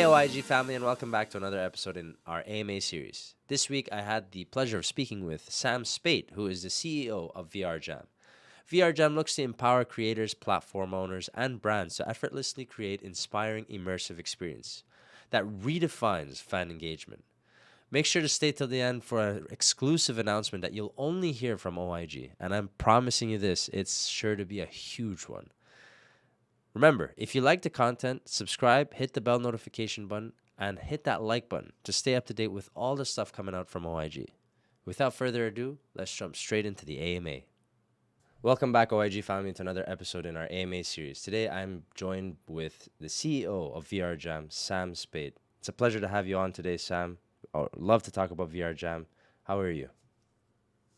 OIG family, and welcome back to another episode in our AMA series. This week, I had the pleasure of speaking with Sam Spate, who is the CEO of VRJAM. VRJAM looks to empower creators, platform owners, and brands to effortlessly create inspiring, immersive experience that redefines fan engagement. Make sure to stay till the end for an exclusive announcement that you'll only hear from OIG, and I'm promising you this, it's sure to be a huge one. Remember, if you like the content, subscribe, hit the bell notification button, and hit that like button to stay up to date with all the stuff coming out from OIG. Without further ado, let's jump straight into the AMA. Welcome back, OIG family, to another episode in our AMA series. Today, I'm joined with the CEO of VRJAM, Sam Spate. It's a pleasure to have you on today, Sam. I'd love to talk about VRJAM. How are you?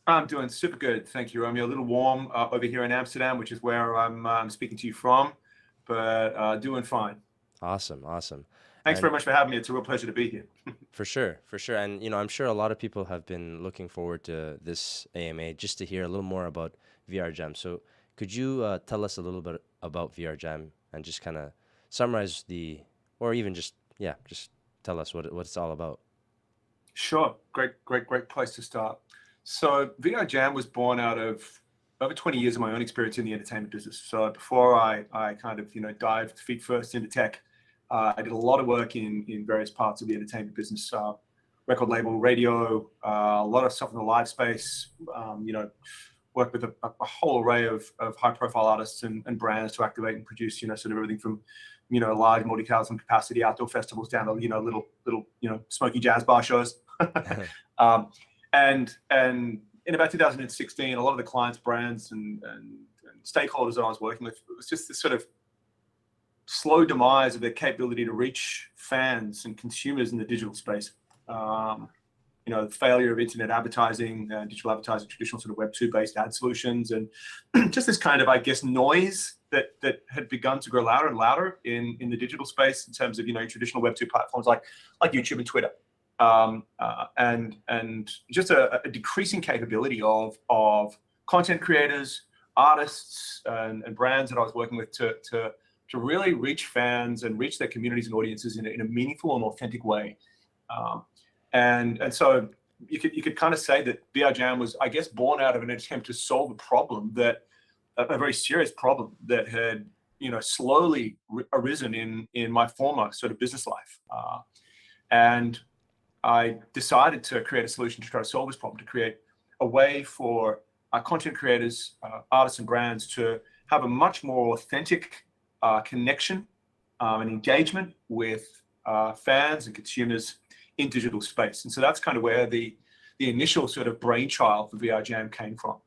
I'm doing super good. Thank you, Romeo. A little warm over here in Amsterdam, which is where I'm speaking to you from, but doing fine. Awesome. Thanks very much for having me. It's a real pleasure to be here. For sure. And, I'm sure a lot of people have been looking forward to this AMA just to hear a little more about VRJAM. So could you tell us a little bit about VRJAM and just kind of summarize just tell us what it's all about? Sure. Great place to start. So VRJAM was born out of over 20 years of my own experience in the entertainment business. So before I kind of, dived feet first into tech, I did a lot of work in various parts of the entertainment business, record label, radio, a lot of stuff in the live space, worked with a whole array of high profile artists and brands to activate and produce, sort of everything from, large multi-thousand capacity outdoor festivals down to, little, smoky jazz bar shows. And in about 2016, a lot of the clients, brands, and stakeholders that I was working with, it was just this sort of slow demise of their capability to reach fans and consumers in the digital space. The failure of internet advertising, digital advertising, traditional sort of Web 2-based ad solutions, and just this kind of, noise that had begun to grow louder and louder in the digital space in terms of, traditional Web 2 platforms like YouTube and Twitter. And just a decreasing capability of content creators, artists, and brands that I was working with to really reach fans and reach their communities and audiences in a meaningful and authentic way. And so you could kind of say that VRJAM was, I guess, born out of an attempt to solve a very serious problem that had, slowly arisen in my former sort of business life. And I decided to create a solution to try to solve this problem, to create a way for content creators, artists, and brands to have a much more authentic connection and engagement with fans and consumers in digital space. And so that's kind of where the initial sort of brainchild for VRJAM came from.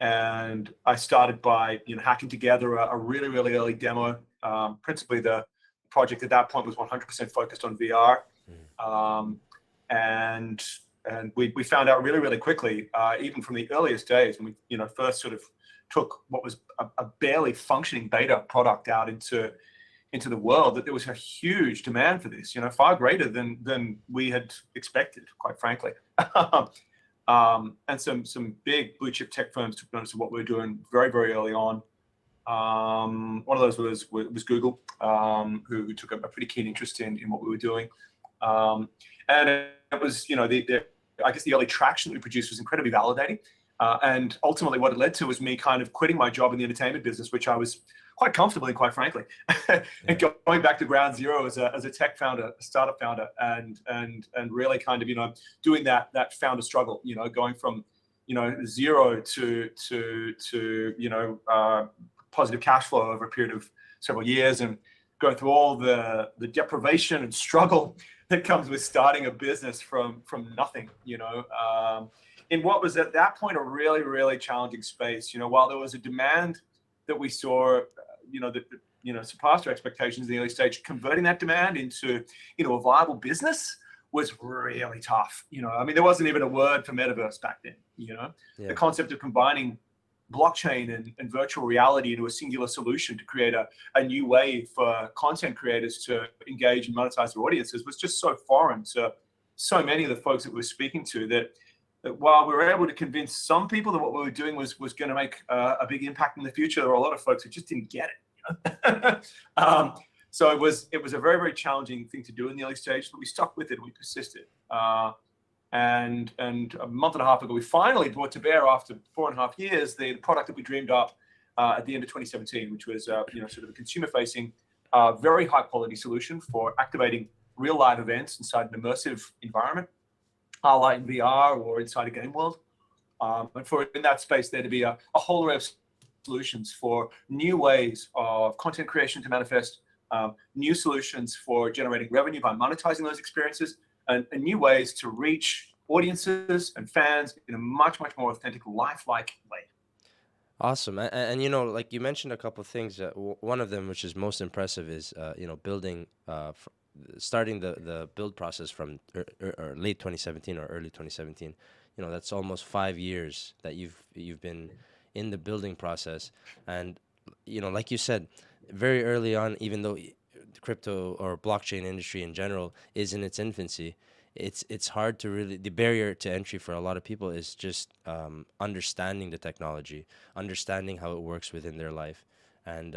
And I started by hacking together a really, really early demo. Principally, the project at that point was 100% focused on VR. And we found out really, really quickly, even from the earliest days when we first sort of took what was a barely functioning beta product out into the world, that there was a huge demand for this, far greater than we had expected, quite frankly. And some big blue chip tech firms took notice of what we were doing very, very early on. One of those was Google, who took a pretty keen interest in what we were doing. And it was, I guess the early traction that we produced was incredibly validating. And ultimately what it led to was me kind of quitting my job in the entertainment business, which I was quite comfortable in, quite frankly, and going back to ground zero as a tech founder, a startup founder, and really kind of, doing that founder struggle, going from, zero to positive cash flow over a period of several years, and going through all the deprivation and struggle that comes with starting a business from nothing, in what was at that point a really, really challenging space. While there was a demand that we saw, that surpassed our expectations in the early stage, converting that demand into, a viable business was really tough. There wasn't even a word for metaverse back then. The concept of combining blockchain and virtual reality into a singular solution to create a new way for content creators to engage and monetize their audiences was just so foreign to so many of the folks that we were speaking to, that while we were able to convince some people that what we were doing was going to make a big impact in the future, there were a lot of folks who just didn't get it. So it was a very, very challenging thing to do in the early stage, but we stuck with it. We persisted. And a month and a half ago, we finally brought to bear, after 4.5 years, the product that we dreamed up at the end of 2017, which was sort of a consumer-facing, very high-quality solution for activating real live events inside an immersive environment, like in VR or inside a game world. And for in that space there to be a whole array of solutions for new ways of content creation to manifest, new solutions for generating revenue by monetizing those experiences, and new ways to reach audiences and fans in a much, much more authentic, lifelike way. Awesome. And like you mentioned a couple of things. One of them, which is most impressive, is building, starting the build process from late 2017 or early 2017. That's almost 5 years that you've been in the building process. And like you said, very early on, even though the crypto or blockchain industry in general is in its infancy, it's hard to really, the barrier to entry for a lot of people is just understanding the technology, understanding how it works within their life, and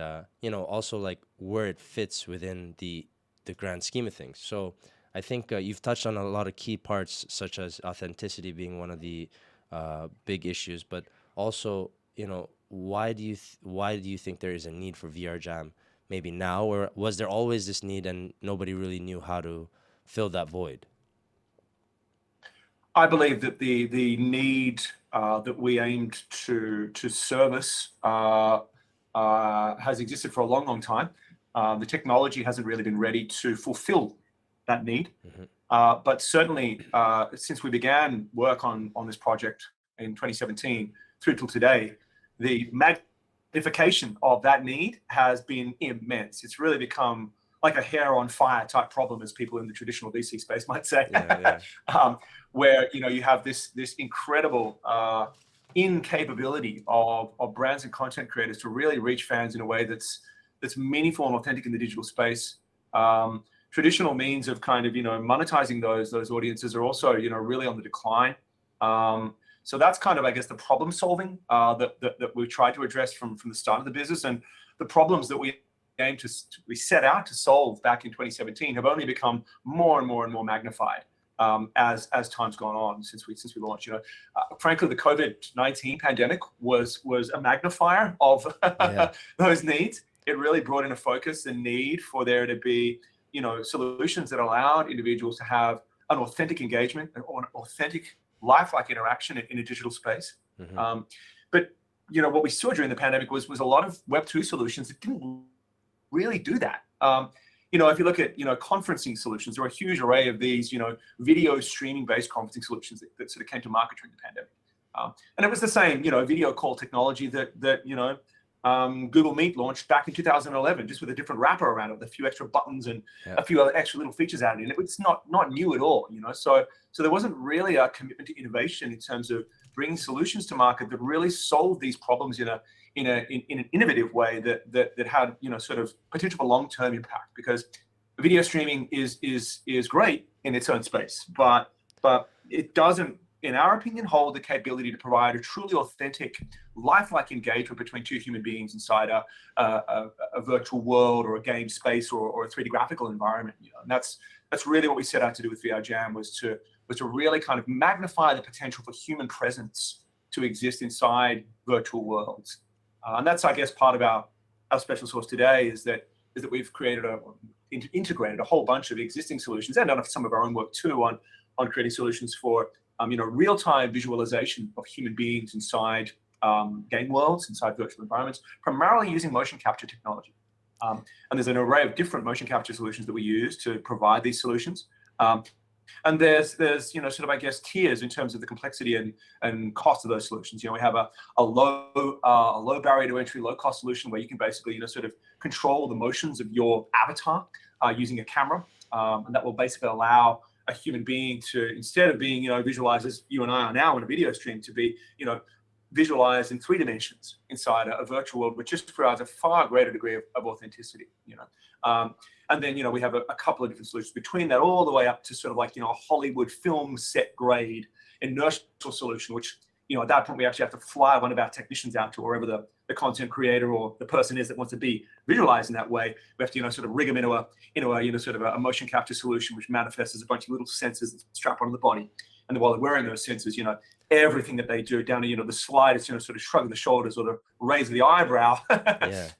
also like where it fits within the grand scheme of things. So I think you've touched on a lot of key parts, such as authenticity being one of the big issues, but also why do you think there is a need for VRJAM maybe now, or was there always this need and nobody really knew how to fill that void? I believe that the need that we aimed to service has existed for a long, long time. The technology hasn't really been ready to fulfill that need. Mm-hmm. But certainly, since we began work on this project in 2017 through till today, the magnification of that need has been immense. It's really become like a hair on fire type problem, as people in the traditional VC space might say. Yeah. Where you have this incredible incapability of brands and content creators to really reach fans in a way that's meaningful and authentic in the digital space. Traditional means of kind of monetizing those audiences are also really on the decline. So that's kind of, I guess, the problem solving that we've tried to address from the start of the business, and the problems that we set out to solve back in 2017 have only become more and more and more magnified as time's gone on since we launched. Frankly, the COVID-19 pandemic was a magnifier of those needs. It really brought in a focus and need for there to be solutions that allowed individuals to have an authentic engagement or an authentic lifelike interaction in a digital space. Mm-hmm. But what we saw during the pandemic was a lot of Web2 solutions that didn't really do that. If you look at conferencing solutions, there are a huge array of these video streaming based conferencing solutions that sort of came to market during the pandemic. And it was the same video call technology that Google Meet launched back in 2011, just with a different wrapper around it, with a few extra buttons and a few other extra little features added in it. It's not new at all, So there wasn't really a commitment to innovation in terms of bringing solutions to market that really solved these problems in an innovative way that had sort of potential for long-term impact. Because video streaming is great in its own space, but it doesn't, in our opinion, hold the capability to provide a truly authentic, lifelike engagement between two human beings inside a virtual world or a game space or a 3D graphical environment. And that's really what we set out to do with VRJAM, was to really kind of magnify the potential for human presence to exist inside virtual worlds. And that's, I guess, part of our special sauce today is that we've integrated a whole bunch of existing solutions and done some of our own work too on creating solutions for real-time visualization of human beings inside game worlds, inside virtual environments, primarily using motion capture technology. And there's an array of different motion capture solutions that we use to provide these solutions. And there's sort of, I guess, tiers in terms of the complexity and cost of those solutions. We have a low barrier to entry, low cost solution where you can basically sort of control the motions of your avatar using a camera, and that will basically allow a human being to, instead of being visualized as you and I are now in a video stream, to be visualized in 3 dimensions inside a virtual world, which just provides a far greater degree of authenticity. And then we have a couple of different solutions between that, all the way up to sort of like a Hollywood film set grade inertial solution, which at that point, we actually have to fly one of our technicians out to wherever the content creator or the person is that wants to be visualized in that way. We have to, sort of rig them into a sort of a motion capture solution, which manifests as a bunch of little sensors that strap onto the body. And while they're wearing those sensors, everything that they do down to, the slightest, sort of shrug of the shoulders or the raise of the eyebrow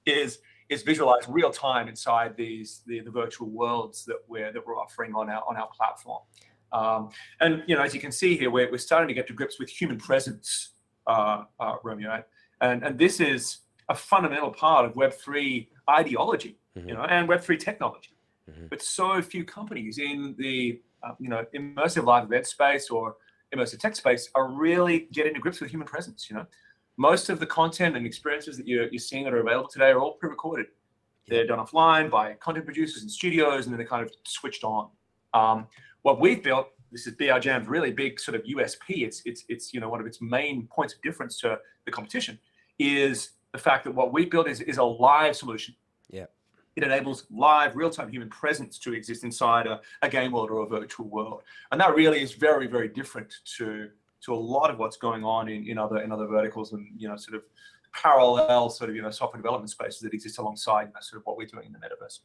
is visualized real time inside the virtual worlds that we're offering on our platform. And as you can see here, we're starting to get to grips with human presence, Romeo, and this is a fundamental part of Web3 ideology, and Web3 technology. But so few companies in the immersive live event space or immersive tech space are really getting to grips with human presence. Most of the content and experiences that you're seeing that are available today are all pre-recorded. They're done offline by content producers and studios, and then they're kind of switched on. What we've built, this is VRJAM's really big sort of USP. It's one of its main points of difference to the competition is the fact that what we built is a live solution. Yeah. It enables live, real-time human presence to exist inside a game world or a virtual world, and that really is very, very different to a lot of what's going on in other verticals and sort of parallel sort of software development spaces that exist alongside sort of what we're doing in the metaverse.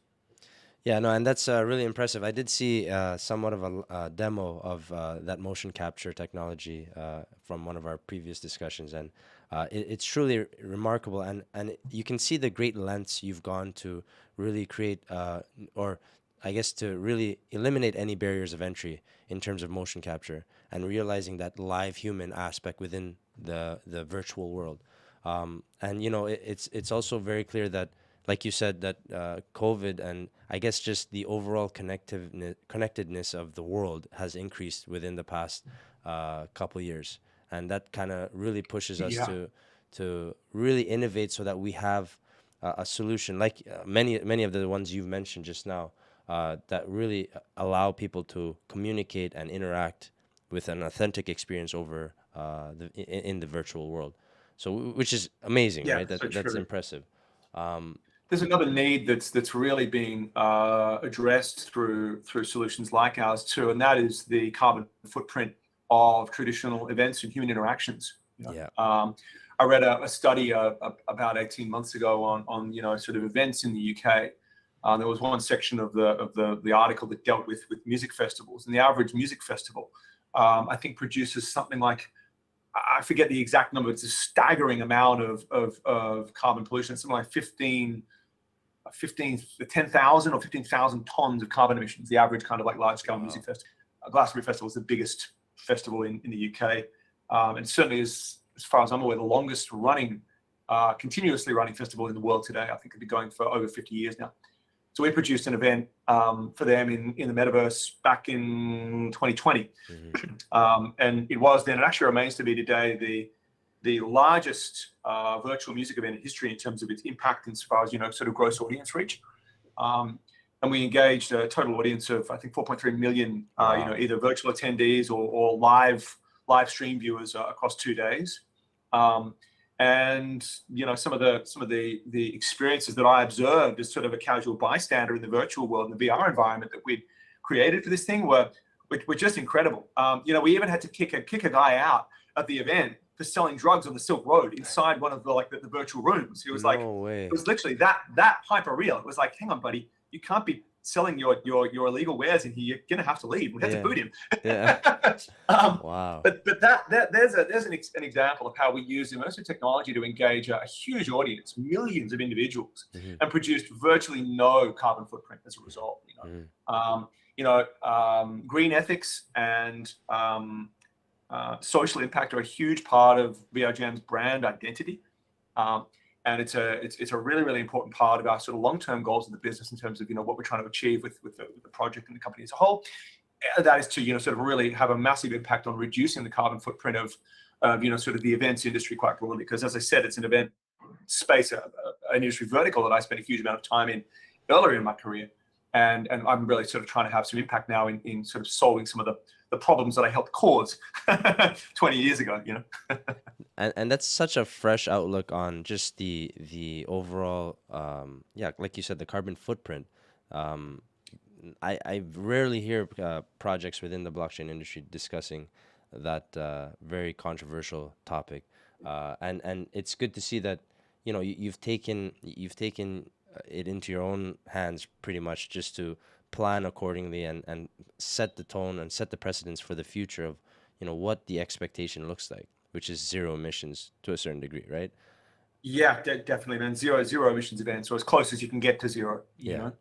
Yeah, no, and that's really impressive. I did see somewhat of a demo of that motion capture technology from one of our previous discussions, and it's truly remarkable. And you can see the great lengths you've gone to really create, or I guess to really eliminate any barriers of entry in terms of motion capture and realizing that live human aspect within the virtual world. And it's also very clear that, like you said, that COVID and I guess just the overall connectedness of the world has increased within the past couple years, and that kind of really pushes us to really innovate so that we have a solution like many of the ones you've mentioned just now that really allow people to communicate and interact with an authentic experience over in the virtual world. So which is amazing, right? That's impressive. There's another need that's really being addressed through solutions like ours too, and that is the carbon footprint of traditional events and human interactions. I read a study about 18 months ago on sort of events in the UK. There was one section of the article that dealt with music festivals, and the average music festival I think produces something like, I forget the exact number, it's a staggering amount of carbon pollution. It's something like 10,000 or 15,000 tons of carbon emissions, the average kind of like large scale music festival. Glastonbury Festival is the biggest festival in the UK, and certainly is, as far as I'm aware, the longest running, continuously running festival in the world today. I think it'd be going for over 50 years now. So we produced an event for them in the metaverse back in 2020. And it was then, and actually remains to be today, the largest virtual music event in history in terms of its impact as far as, sort of gross audience reach. And we engaged a total audience of, I think, 4.3 million, either virtual attendees or live stream viewers across 2 days. And some of the experiences that I observed as sort of a casual bystander in the virtual world in the VR environment that we'd created for this thing were just incredible. We even had to kick a guy out at the event for selling drugs on the Silk Road inside one of the virtual rooms. He was like, it was literally that hyper real. It was like, hang on, buddy, you can't be selling your illegal wares in here. You're gonna have to leave. We had to boot him. Wow. But there's an example of how we use immersive technology to engage a huge audience, millions of individuals, and produced virtually no carbon footprint as a result. Green ethics and social impact are a huge part of VRJAM's brand identity. And it's a really, really important part of our sort of long-term goals of the business in terms of, what we're trying to achieve with the project and the company as a whole. That is to, sort of really have a massive impact on reducing the carbon footprint of, sort of the events industry quite broadly. Because as I said, it's an event space, an industry vertical that I spent a huge amount of time in earlier in my career. And I'm really sort of trying to have some impact now in sort of solving some of the problems that I helped cause 20 years ago, And that's such a fresh outlook on just the overall, like you said, the carbon footprint. I rarely hear projects within the blockchain industry discussing that very controversial topic. And it's good to see that you've taken it into your own hands pretty much, just to plan accordingly and set the tone and set the precedence for the future of what the expectation looks like, which is zero emissions to a certain degree, right? Yeah, definitely, man. Zero emissions events, or as close as you can get to zero. Yeah.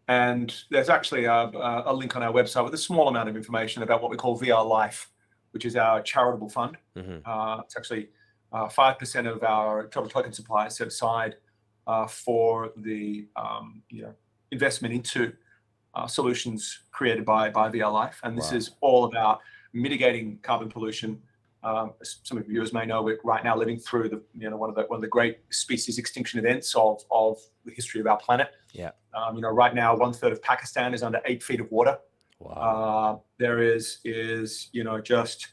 And there's actually a link on our website with a small amount of information about what we call VR Life, which is our charitable fund. It's actually 5% of our total token supply set aside for the investment into solutions created by VR Life, and this is all about mitigating carbon pollution. As some of your viewers may know, we're right now living through one of the great species extinction events of the history of our planet. Yeah. Right now, 1/3 of Pakistan is under 8 feet of water. Wow. There is just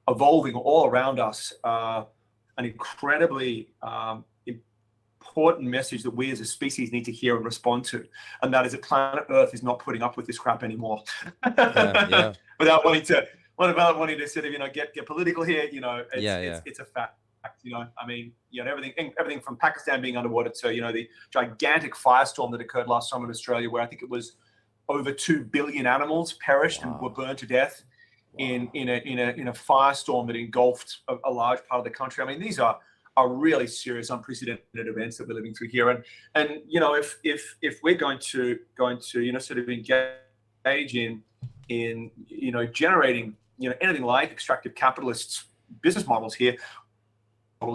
evolving all around us an incredibly important message that we as a species need to hear and respond to, and that is that planet Earth is not putting up with this crap anymore. Yeah. Without wanting to sort of get political here, it's a fact. I mean, everything from Pakistan being underwater to the gigantic firestorm that occurred last summer in Australia, where I think it was over 2 billion animals perished and were burned to death in a firestorm that engulfed a large part of the country. I mean, these are really serious, unprecedented events that we're living through here. And if we're going to sort of engage in generating anything like extractive capitalists business models here,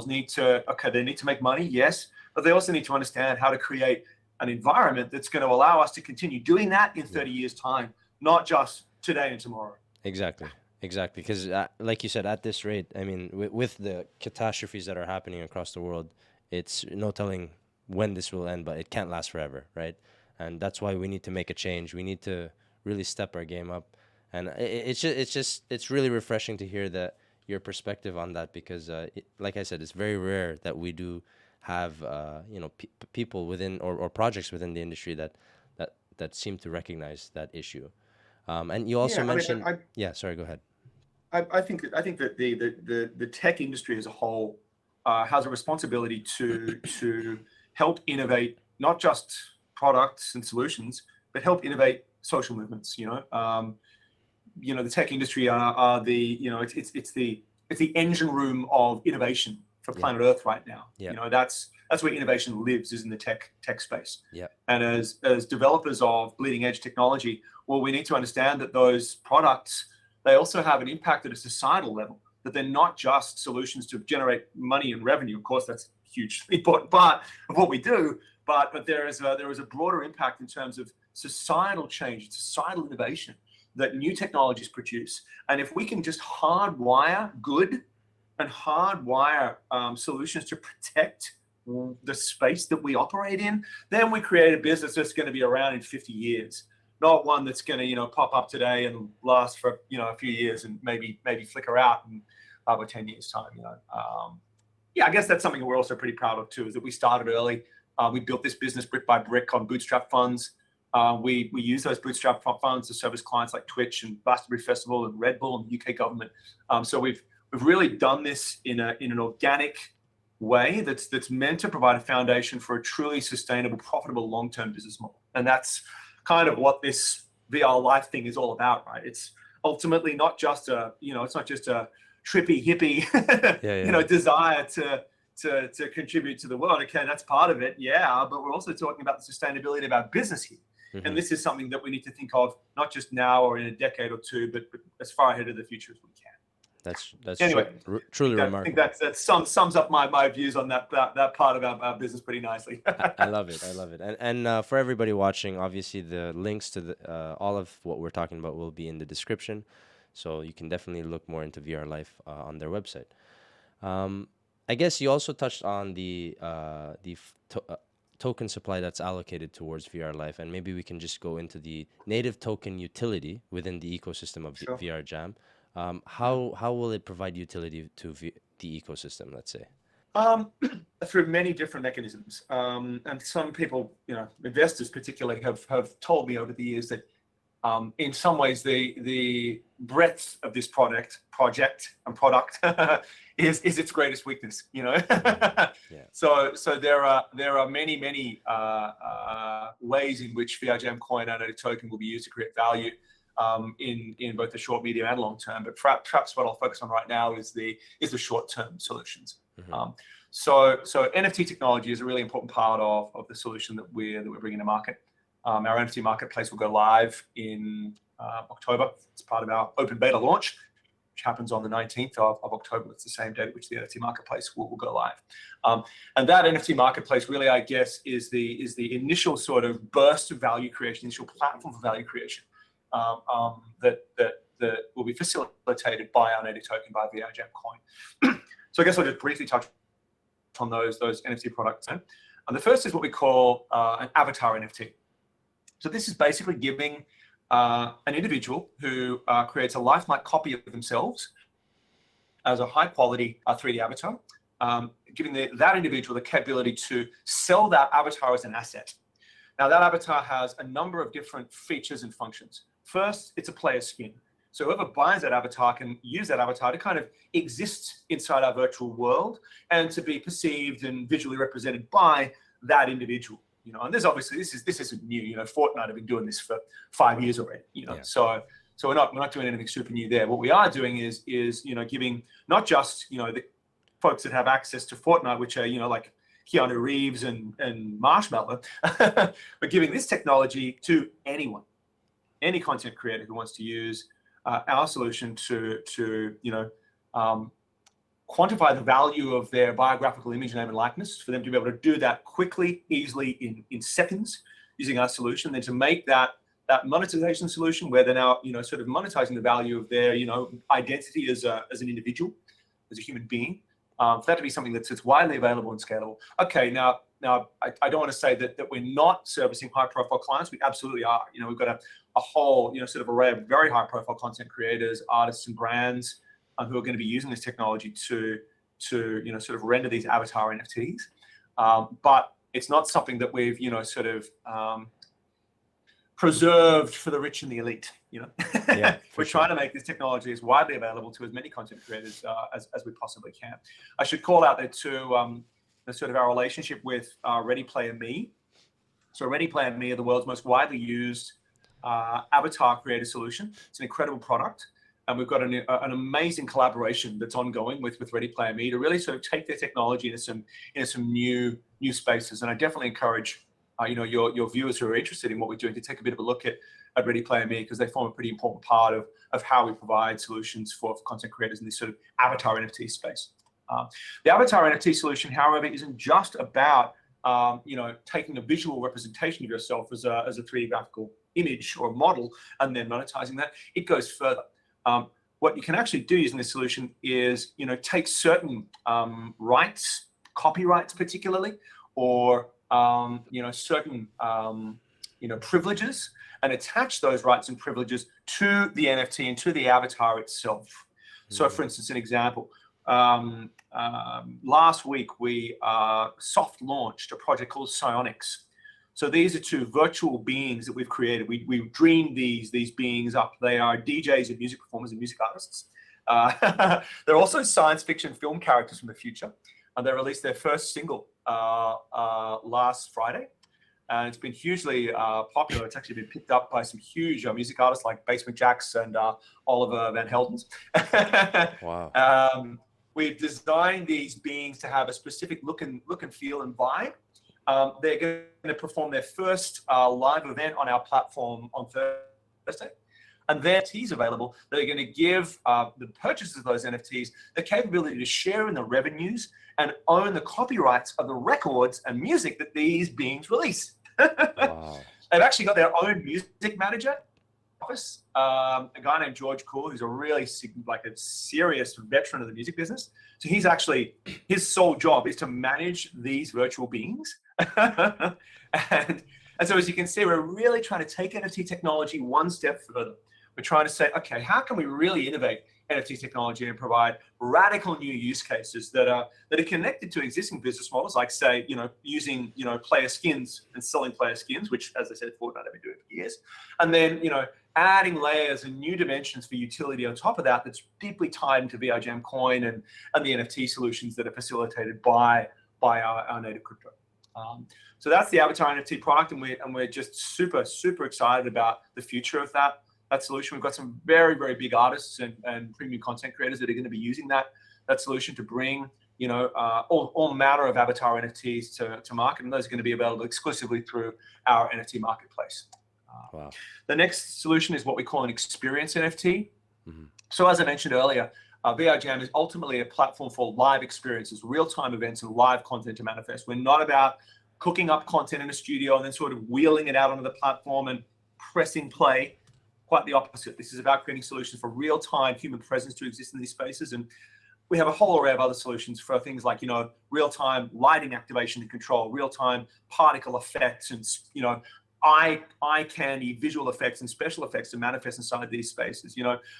need to make money, yes, but they also need to understand how to create an environment that's going to allow us to continue doing that in 30 years time, not just today and tomorrow. Exactly. Because like you said, at this rate, I mean, with the catastrophes that are happening across the world, it's no telling when this will end, but it can't last forever, right? And that's why we need to make a change. We need to really step our game up. And it's really refreshing to hear that your perspective on that, because like I said, it's very rare that we do have people within or projects within the industry that seem to recognize that issue. And you also mentioned, sorry, go ahead. I think that the tech industry as a whole has a responsibility to help innovate not just products and solutions, but help innovate social movements. The tech industry are the it's the engine room of innovation for planet Earth right now. That's where innovation lives, is in the tech space. And as developers of bleeding edge technology, well, we need to understand that those products, they also have an impact at a societal level, that they're not just solutions to generate money and revenue. Of course, that's a hugely important part of what we do, but there is a broader impact in terms of societal change, societal innovation that new technologies produce. And if we can just hardwire good and hardwire solutions to protect the space that we operate in, then we create a business that's going to be around in 50 years. Not one that's going to, pop up today and last for, a few years and maybe flicker out in 5 or 10 years time. I guess that's something we're also pretty proud of too, is that we started early. We built this business brick by brick on bootstrap funds. We use those bootstrap funds to service clients like Twitch and Glastonbury Festival and Red Bull and the UK government. So we've really done this in an organic way that's meant to provide a foundation for a truly sustainable, profitable, long-term business model. And that's kind of what this VR Life thing is all about, right? It's ultimately not just it's not just a trippy hippie, desire to contribute to the world. Okay, that's part of it, but we're also talking about the sustainability of our business here. And this is something that we need to think of not just now or in a decade or two, but as far ahead of the future as we can. That's anyway, truly remarkable. I think that sums up my views on that part of our business pretty nicely. I love it. And for everybody watching, obviously the links to all of what we're talking about will be in the description, so you can definitely look more into VR Life on their website. I guess you also touched on the token supply that's allocated towards VR Life, and maybe we can just go into the native token utility within the ecosystem of VRJAM. How will it provide utility to the ecosystem, let's say? Through many different mechanisms. And some people, investors particularly, have told me over the years that in some ways the breadth of this project and product is its greatest weakness. Yeah. So there are many ways in which VRJAM coin and a token will be used to create value in both the short, medium, and long term. But perhaps what I'll focus on right now is the short term solutions. So NFT technology is a really important part of the solution that we're bringing to market. Our NFT marketplace will go live in October. It's part of our open beta launch, which happens on the 19th of October. It's the same date at which the NFT marketplace will go live. And that NFT marketplace really, I guess, is the initial sort of burst of value creation, initial platform for value creation that will be facilitated by our native token, by VRJAM coin. So I guess I'll just briefly touch on those NFT products. And the first is what we call an avatar NFT. So this is basically giving an individual who creates a lifelike copy of themselves as a high quality 3D avatar, giving that individual the capability to sell that avatar as an asset. Now that avatar has a number of different features and functions. First, it's a player skin. So whoever buys that avatar can use that avatar to kind of exist inside our virtual world and to be perceived and visually represented by that individual. And there's obviously this isn't new. Fortnite have been doing this for 5 years already. Yeah. So we're not doing anything super new there. What we are doing is giving not just the folks that have access to Fortnite, which are like Keanu Reeves and Marshmallow, but giving this technology to anyone, any content creator who wants to use our solution to quantify the value of their biographical image, name, and likeness, for them to be able to do that quickly, easily, in seconds, using our solution, then to make that monetization solution where they're now sort of monetizing the value of their identity as an individual, as a human being, for that to be something that's widely available and scalable. Okay, now I don't want to say that we're not servicing high-profile clients. We absolutely are. We've got a whole sort of array of very high-profile content creators, artists, and brands who are going to be using this technology to sort of render these avatar NFTs. But it's not something that we've sort of preserved for the rich and the elite. Yeah, we're trying to make this technology as widely available to as many content creators as we possibly can. I should call out there too sort of our relationship with Ready Player Me. So Ready Player Me are the world's most widely used avatar creator solution. It's an incredible product. And we've got an amazing collaboration that's ongoing with Ready Player Me to really sort of take their technology into some new spaces. And I definitely encourage your viewers who are interested in what we're doing to take a bit of a look at Ready Player Me, because they form a pretty important part of how we provide solutions for content creators in this sort of avatar NFT space. The avatar NFT solution, however, isn't just about taking a visual representation of yourself as a 3D graphical image or a model and then monetizing that. It goes further. What you can actually do using this solution is, take certain rights, copyrights particularly, or certain privileges, and attach those rights and privileges to the NFT and to the avatar itself. So, for instance, an example. Last week we soft launched a project called Psionics. So these are two virtual beings that we've created. We've dreamed these beings up. They are DJs and music performers and music artists. They're also science fiction film characters from the future. And they released their first single last Friday. And it's been hugely popular. It's actually been picked up by some huge music artists like Basement Jaxx and Oliver Van Heldens. Wow. We've designed these beings to have a specific look and feel and vibe. They're going to perform their first live event on our platform on Thursday. And their NFTs available that are going to give the purchasers of those NFTs the capability to share in the revenues and own the copyrights of the records and music that these beings release. Wow. They've actually got their own music manager office, a guy named George Cool, who's a really a serious veteran of the music business. So he's actually, his sole job is to manage these virtual beings. and so as you can see, we're really trying to take NFT technology one step further. We're trying to say, okay, how can we really innovate NFT technology and provide radical new use cases that are connected to existing business models, like say, using, player skins and selling player skins, which, as I said, Fortnite have been doing for years. And then, adding layers and new dimensions for utility on top of that that's deeply tied into VRJAM coin and the NFT solutions that are facilitated by our native crypto. So that's the Avatar NFT product, and we're just super excited about the future of that solution. We've got some very big artists and premium content creators that are going to be using that solution to bring all manner of avatar NFTs to market, and those are going to be available exclusively through our NFT marketplace. Wow. The next solution is what we call an experience NFT. Mm-hmm. So as I mentioned earlier, VRJAM is ultimately a platform for live experiences, real-time events, and live content to manifest. We're not about cooking up content in a studio and then sort of wheeling it out onto the platform and pressing play. Quite the opposite. This is about creating solutions for real-time human presence to exist in these spaces. And we have a whole array of other solutions for things like, real-time lighting activation and control, real-time particle effects, and, eye candy visual effects and special effects to manifest inside these spaces,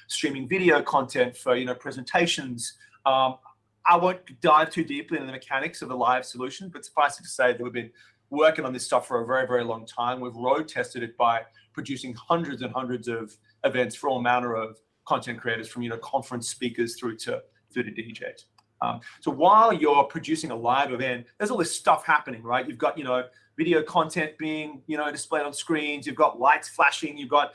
streaming video content for, presentations. I won't dive too deeply into the mechanics of the live solution, but suffice it to say that we've been working on this stuff for a very long time. We've road tested it by producing hundreds and hundreds of events for all manner of content creators, from, conference speakers through to DJs. So while you're producing a live event, there's all this stuff happening, right? You've got, video content being, displayed on screens. You've got lights flashing. You've got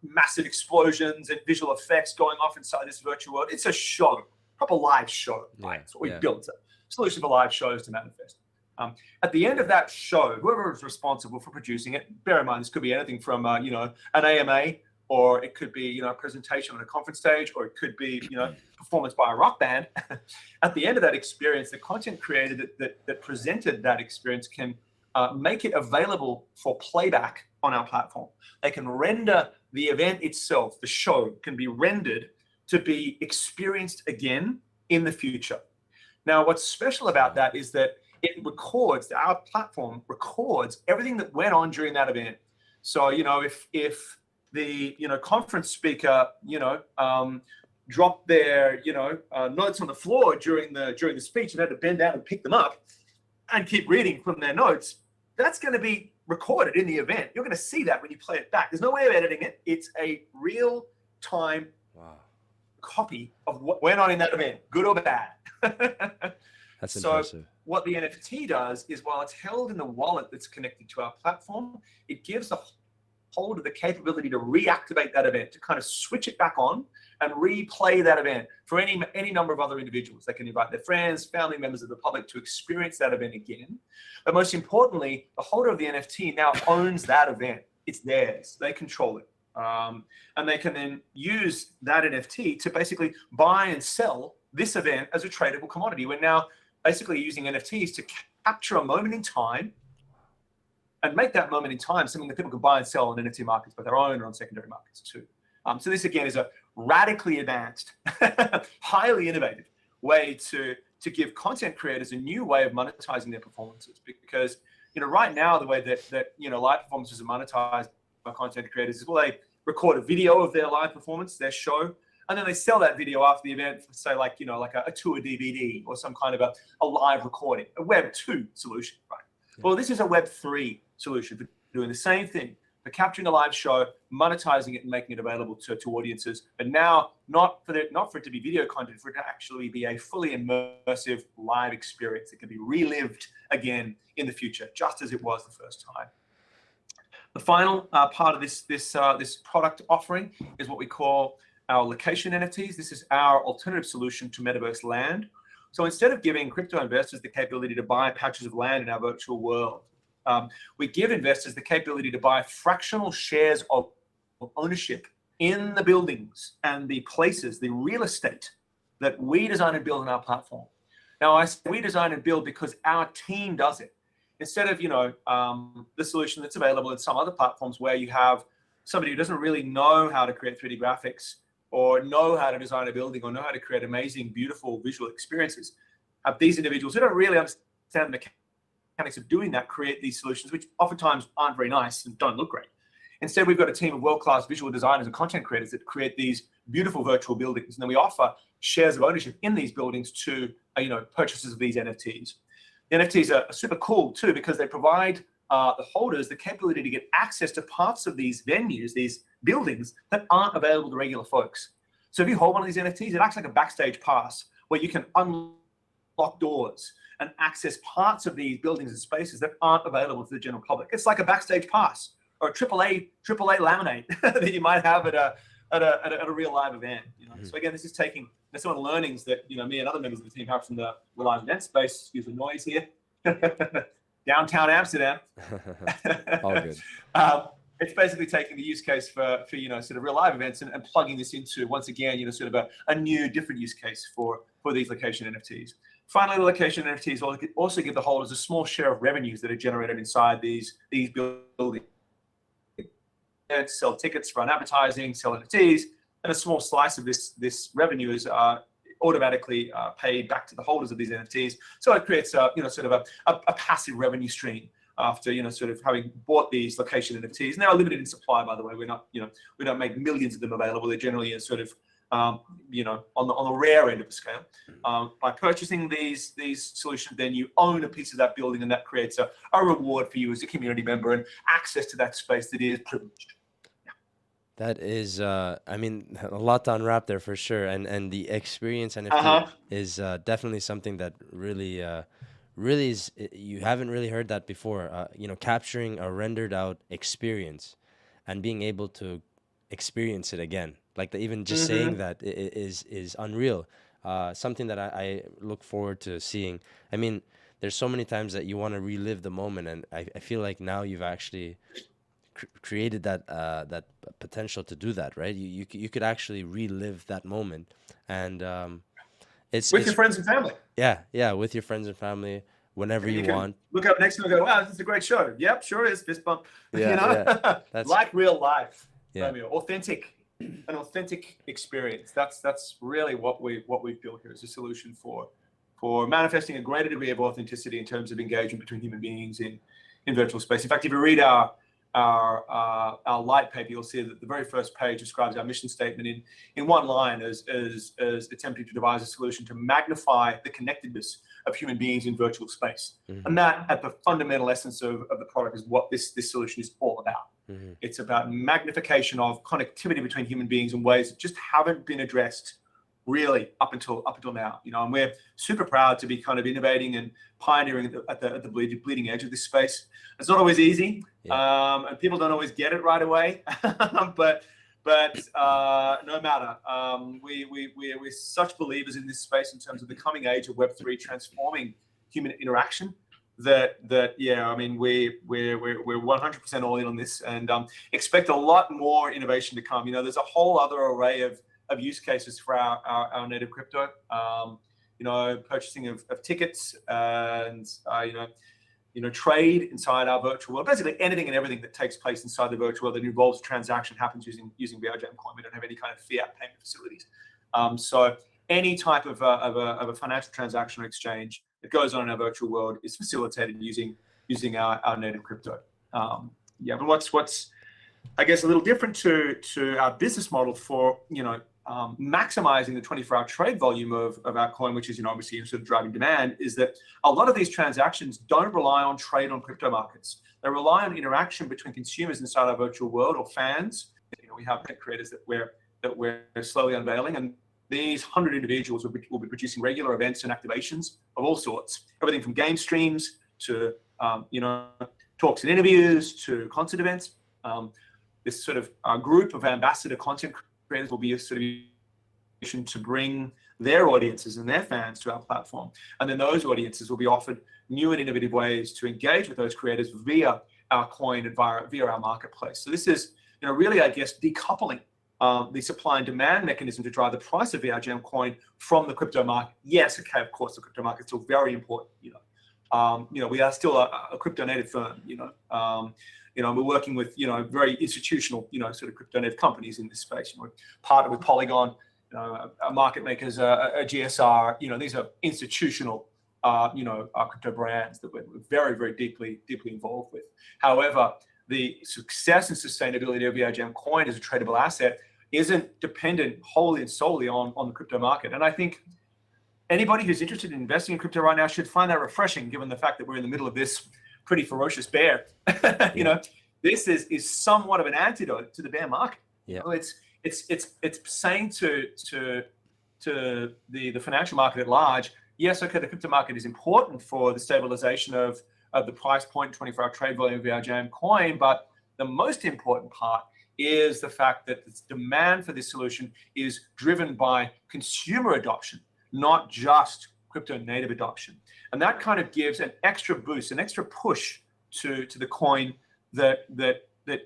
massive explosions and visual effects going off inside this virtual world. It's a show, proper live show. Right? That's what we built. It's a solution for live shows to manifest. At the end of that show, whoever is responsible for producing it, bear in mind, this could be anything from, an AMA, or it could be, a presentation on a conference stage, or it could be, performance by a rock band. At the end of that experience, the content creator that presented that experience can make it available for playback on our platform. They can render the event itself, the show can be rendered to be experienced again in the future. Now, what's special about that is that it records, our platform records everything that went on during that event. So, if the, conference speaker, dropped their, notes on the floor during the speech and had to bend down and pick them up and keep reading from their notes, that's going to be recorded in the event. You're going to see that when you play it back. There's no way of editing it. It's a real-time copy of what went on in that event, good or bad. That's so impressive. What the NFT does is, while it's held in the wallet that's connected to our platform, it gives the holder the capability to reactivate that event, to kind of switch it back on and replay that event for any number of other individuals. They can invite their friends, family members of the public to experience that event again. But most importantly, the holder of the NFT now owns that event. It's theirs. They control it. And they can then use that NFT to basically buy and sell this event as a tradable commodity. We're now basically using NFTs to capture a moment in time and make that moment in time something that people can buy and sell on NFT markets, both their own and on secondary markets too. So this, again, is a radically advanced, highly innovative way to give content creators a new way of monetizing their performances. Because, right now, the way that live performances are monetized by content creators is, well, they record a video of their live performance, their show, and then they sell that video after the event for, say, like a tour DVD or some kind of a live recording, a Web 2 solution, right? Yeah. Well, this is a Web 3 solution for doing the same thing, for capturing a live show, monetizing it, and making it available to audiences. But now, not for it to be video content, for it to actually be a fully immersive live experience that can be relived again in the future, just as it was the first time. The final part of this product offering is what we call our location NFTs. This is our alternative solution to metaverse land. So instead of giving crypto investors the capability to buy patches of land in our virtual world, we give investors the capability to buy fractional shares of ownership in the buildings and the places, the real estate that we design and build on our platform. Now, I say we design and build because our team does it. Instead of, the solution that's available in some other platforms where you have somebody who doesn't really know how to create 3D graphics or know how to design a building or know how to create amazing, beautiful visual experiences, these individuals who don't really understand the mechanics of doing that create these solutions, which oftentimes aren't very nice and don't look great. Instead, we've got a team of world-class visual designers and content creators that create these beautiful virtual buildings. And then we offer shares of ownership in these buildings to, purchasers of these NFTs. The NFTs are super cool too, because they provide the holders the capability to get access to parts of these venues, these buildings that aren't available to regular folks. So if you hold one of these NFTs, it acts like a backstage pass where you can unlock doors and access parts of these buildings and spaces that aren't available to the general public. It's like a backstage pass or a AAA laminate that you might have at a real live event. So again, this is taking some of the learnings that me and other members of the team have from the live event space. Excuse the noise here. Downtown Amsterdam. All good. It's basically taking the use case for sort of real live events and plugging this into, once again, sort of a new, different use case for these location NFTs. Finally, the location NFTs also give the holders a small share of revenues that are generated inside these buildings. Sell tickets, run advertising, sell NFTs, and a small slice of this revenue is automatically paid back to the holders of these NFTs. So it creates sort of a passive revenue stream after sort of having bought these location NFTs. And they are limited in supply, by the way. We're not we don't make millions of them available. They're generally a sort of on the rare end of the scale. By purchasing these solutions, then you own a piece of that building, and that creates a reward for you as a community member and access to that space that is privileged. That is, I mean, a lot to unwrap there for sure. And the experience NFT is definitely something that really, really is, you haven't really heard that before. Capturing a rendered out experience and being able to experience it again. Like even just saying that is unreal. Something that I look forward to seeing. I mean, there's so many times that you want to relive the moment, and I feel like now you've actually created that potential to do that, right? You could actually relive that moment, and it's your friends and family. Yeah, with your friends and family whenever you want. Look up next to them and go, "Wow, this is a great show." Yep, sure is. Fist bump. That's like real life. Yeah, an authentic experience. That's really what we've built here as a solution for manifesting a greater degree of authenticity in terms of engagement between human beings in virtual space. In fact, if you read our light paper, you'll see that the very first page describes our mission statement in one line as attempting to devise a solution to magnify the connectedness of human beings in virtual space. And that, at the fundamental essence of the product, is what this solution is all about. It's about magnification of connectivity between human beings in ways that just haven't been addressed really up until now. And we're super proud to be kind of innovating and pioneering at the bleeding edge of this space. It's not always easy, and people don't always get it right away. but no matter, we're such believers in this space in terms of the coming age of Web3 transforming human interaction that I mean, we're 100% all in on this, and expect a lot more innovation to come. There's a whole other array of use cases for our native crypto, purchasing of tickets and trade inside our virtual world. Basically anything and everything that takes place inside the virtual world that involves a transaction happens using VRJAM coin. We don't have any kind of fiat payment facilities. So any type of a financial transaction or exchange that goes on in our virtual world is facilitated using our native crypto. But what's I guess a little different to our business model for maximizing the 24-hour trade volume of our coin, which is obviously sort of driving demand, is that a lot of these transactions don't rely on trade on crypto markets. They rely on interaction between consumers inside our virtual world or fans. We have creators that we're slowly unveiling, and these 100 individuals will be producing regular events and activations of all sorts, everything from game streams to talks and interviews to concert events. This sort of group of ambassador content creators will be a sort of to bring their audiences and their fans to our platform, and then those audiences will be offered new and innovative ways to engage with those creators via our coin and via our marketplace. So this is really, I guess, decoupling the supply and demand mechanism to drive the price of VRJAM coin from the crypto market. Yes, okay, of course, the crypto market is still very important. We are still a crypto native firm. We're working with very institutional sort of crypto native companies in this space. We're partnered with Polygon, market makers, a GSR. These are institutional crypto brands that we're very, very deeply involved with. However, the success and sustainability of VRJAM coin as a tradable asset isn't dependent wholly and solely on the crypto market. And I think anybody who's interested in investing in crypto right now should find that refreshing, given the fact that we're in the middle of this pretty ferocious bear. This is somewhat of an antidote to the bear market. You Yeah. know, it's saying to the financial market at large, yes, okay, the crypto market is important for the stabilization of the price point, 24-hour trade volume of VRJAM coin, but the most important part is the fact that the demand for this solution is driven by consumer adoption, not just crypto native adoption. And that kind of gives an extra boost, an extra push to the coin that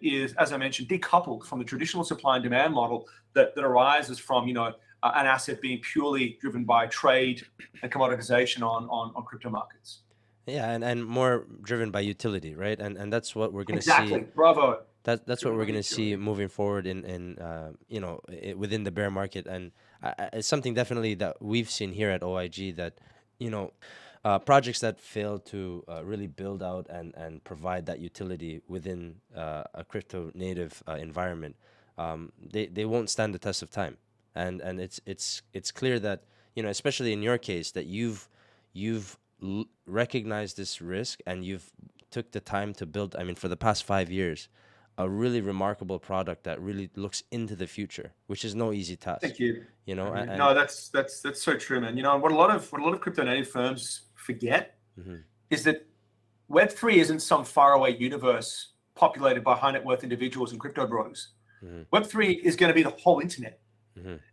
is, as I mentioned, decoupled from the traditional supply and demand model that arises from, you know, an asset being purely driven by trade and commoditization on crypto markets. Yeah, and more driven by utility, right? And that's what we're going to see. Exactly. Bravo. That's what we're going to see Utility. moving forward you know, within the bear market, and it's something definitely that we've seen here at OIG, that, you know, projects that fail to really build out and provide that utility within a crypto native environment, they won't stand the test of time, and it's clear that, you know, especially in your case, that you've recognized this risk, and you've took the time to build, I mean, for the past 5 years, a really remarkable product that really looks into the future, which is no easy task. Thank you. You know, and No, that's so true, man. You know, what a lot of crypto native firms forget is that Web3 isn't some faraway universe populated by high net worth individuals and crypto bros. Web3 is going to be the whole internet.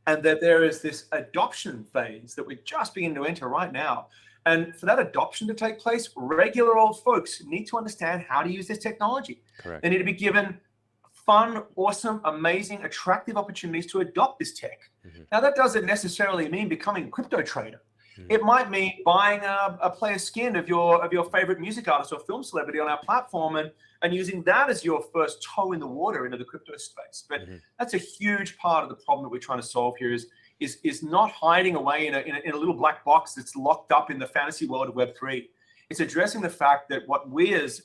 And that there is this adoption phase that we're just beginning to enter right now. And for that adoption to take place, regular old folks need to understand how to use this technology. Correct. They need to be given fun, awesome, amazing, attractive opportunities to adopt this tech. Now, that doesn't necessarily mean becoming a crypto trader. It might mean buying a player skin of your favorite music artist or film celebrity on our platform and using that as your first toe in the water into the crypto space. But that's a huge part of the problem that we're trying to solve here, is not hiding away in a little black box that's locked up in the fantasy world of Web3. It's addressing the fact that what we as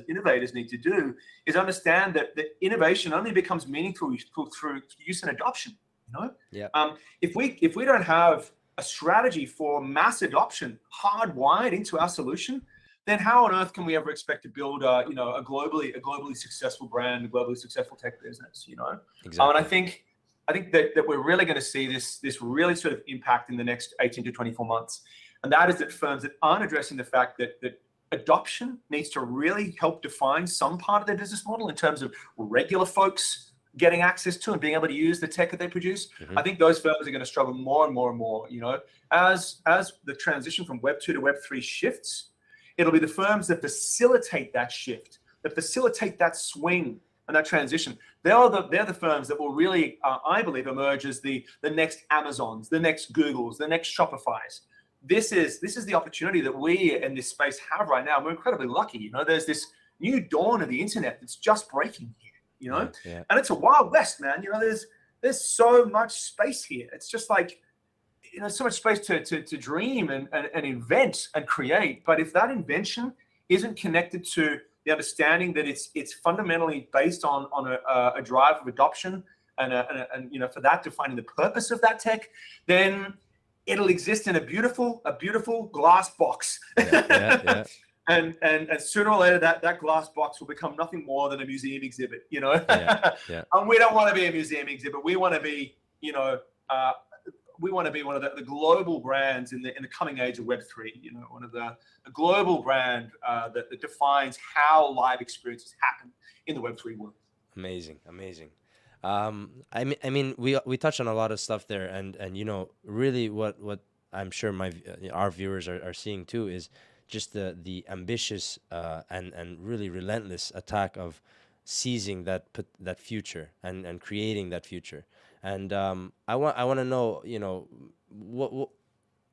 innovators need to do is understand that innovation only becomes meaningful through use and adoption. You know, yeah. If we don't have a strategy for mass adoption hardwired into our solution, then how on earth can we ever expect to build a globally successful brand, a globally successful tech business? You know, Exactly. And I think that we're really going to see this really sort of impact in the next 18 to 24 months. And that is that firms that aren't addressing the fact that adoption needs to really help define some part of their business model in terms of regular folks getting access to and being able to use the tech that they produce. I think those firms are going to struggle more and more and more. You know, as the transition from Web 2 to Web 3 shifts, it'll be the firms that facilitate that shift, that facilitate that swing and that transition. They're the firms that will really, I believe, emerge as the next Amazons, the next Googles, the next Shopifys. This is the opportunity that we in this space have right now. We're incredibly lucky. You know, there's this new dawn of the internet that's just breaking here. You know, and it's a wild west, man. You know, there's so much space here. It's just like, you know, so much space to dream and invent and create. But if that invention isn't connected to the understanding that it's fundamentally based on a drive of adoption and you know, for that defining the purpose of that tech, then it'll exist in a beautiful glass box. Yeah. And sooner or later, that glass box will become nothing more than a museum exhibit, you know. Yeah. And we don't want to be a museum exhibit. We want to be, you know, one of the global brands in the coming age of Web3. You know, one of the global brand that defines how live experiences happen in the Web3 world. Amazing. I mean, we touched on a lot of stuff there, and you know, really what I'm sure our viewers are seeing too is just the ambitious and really relentless attack of seizing that future and creating that future. And I want to know, you know, what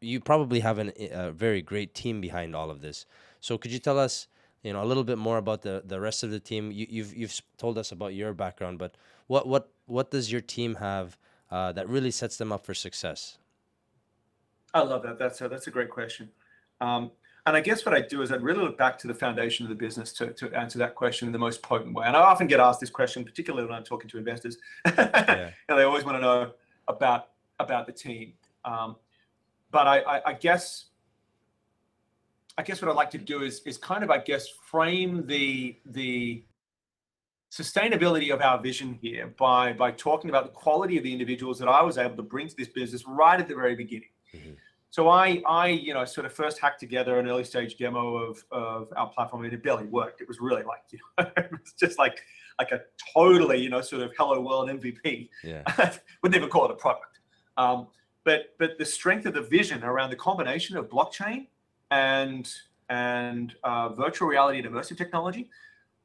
you probably have a very great team behind all of this. So could you tell us, you know, a little bit more about the rest of the team? You've told us about your background, but what does your team have that really sets them up for success? I love that. That's a great question. And I guess what I do is I'd really look back to the foundation of the business to answer that question in the most potent way. And I often get asked this question, particularly when I'm talking to investors. And they always want to know about the team. But I guess what I'd like to do is kind of, I guess, frame the sustainability of our vision here by talking about the quality of the individuals that I was able to bring to this business right at the very beginning. Mm-hmm. So I sort of first hacked together an early stage demo of our platform, and it barely worked. It was really like, it was just like a totally, sort of hello world MVP. Yeah. Would never call it a product. But the strength of the vision around the combination of blockchain and virtual reality and immersive technology,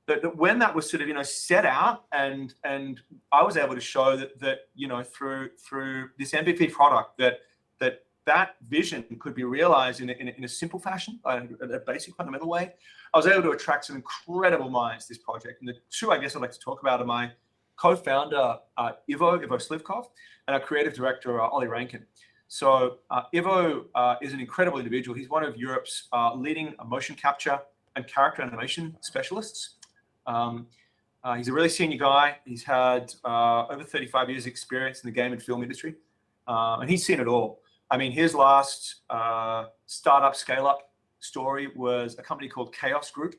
that when that was sort of set out, and I was able to show that through this MVP product that vision could be realized in a simple fashion, a basic fundamental way. I was able to attract some incredible minds to this project. And the two I guess I'd like to talk about are my co-founder, Ivo Slivkov, and our creative director, Ollie Rankin. So Ivo is an incredible individual. He's one of Europe's leading motion capture and character animation specialists. He's a really senior guy. He's had over 35 years experience in the game and film industry. And he's seen it all. I mean, his last startup scale-up story was a company called Chaos Group.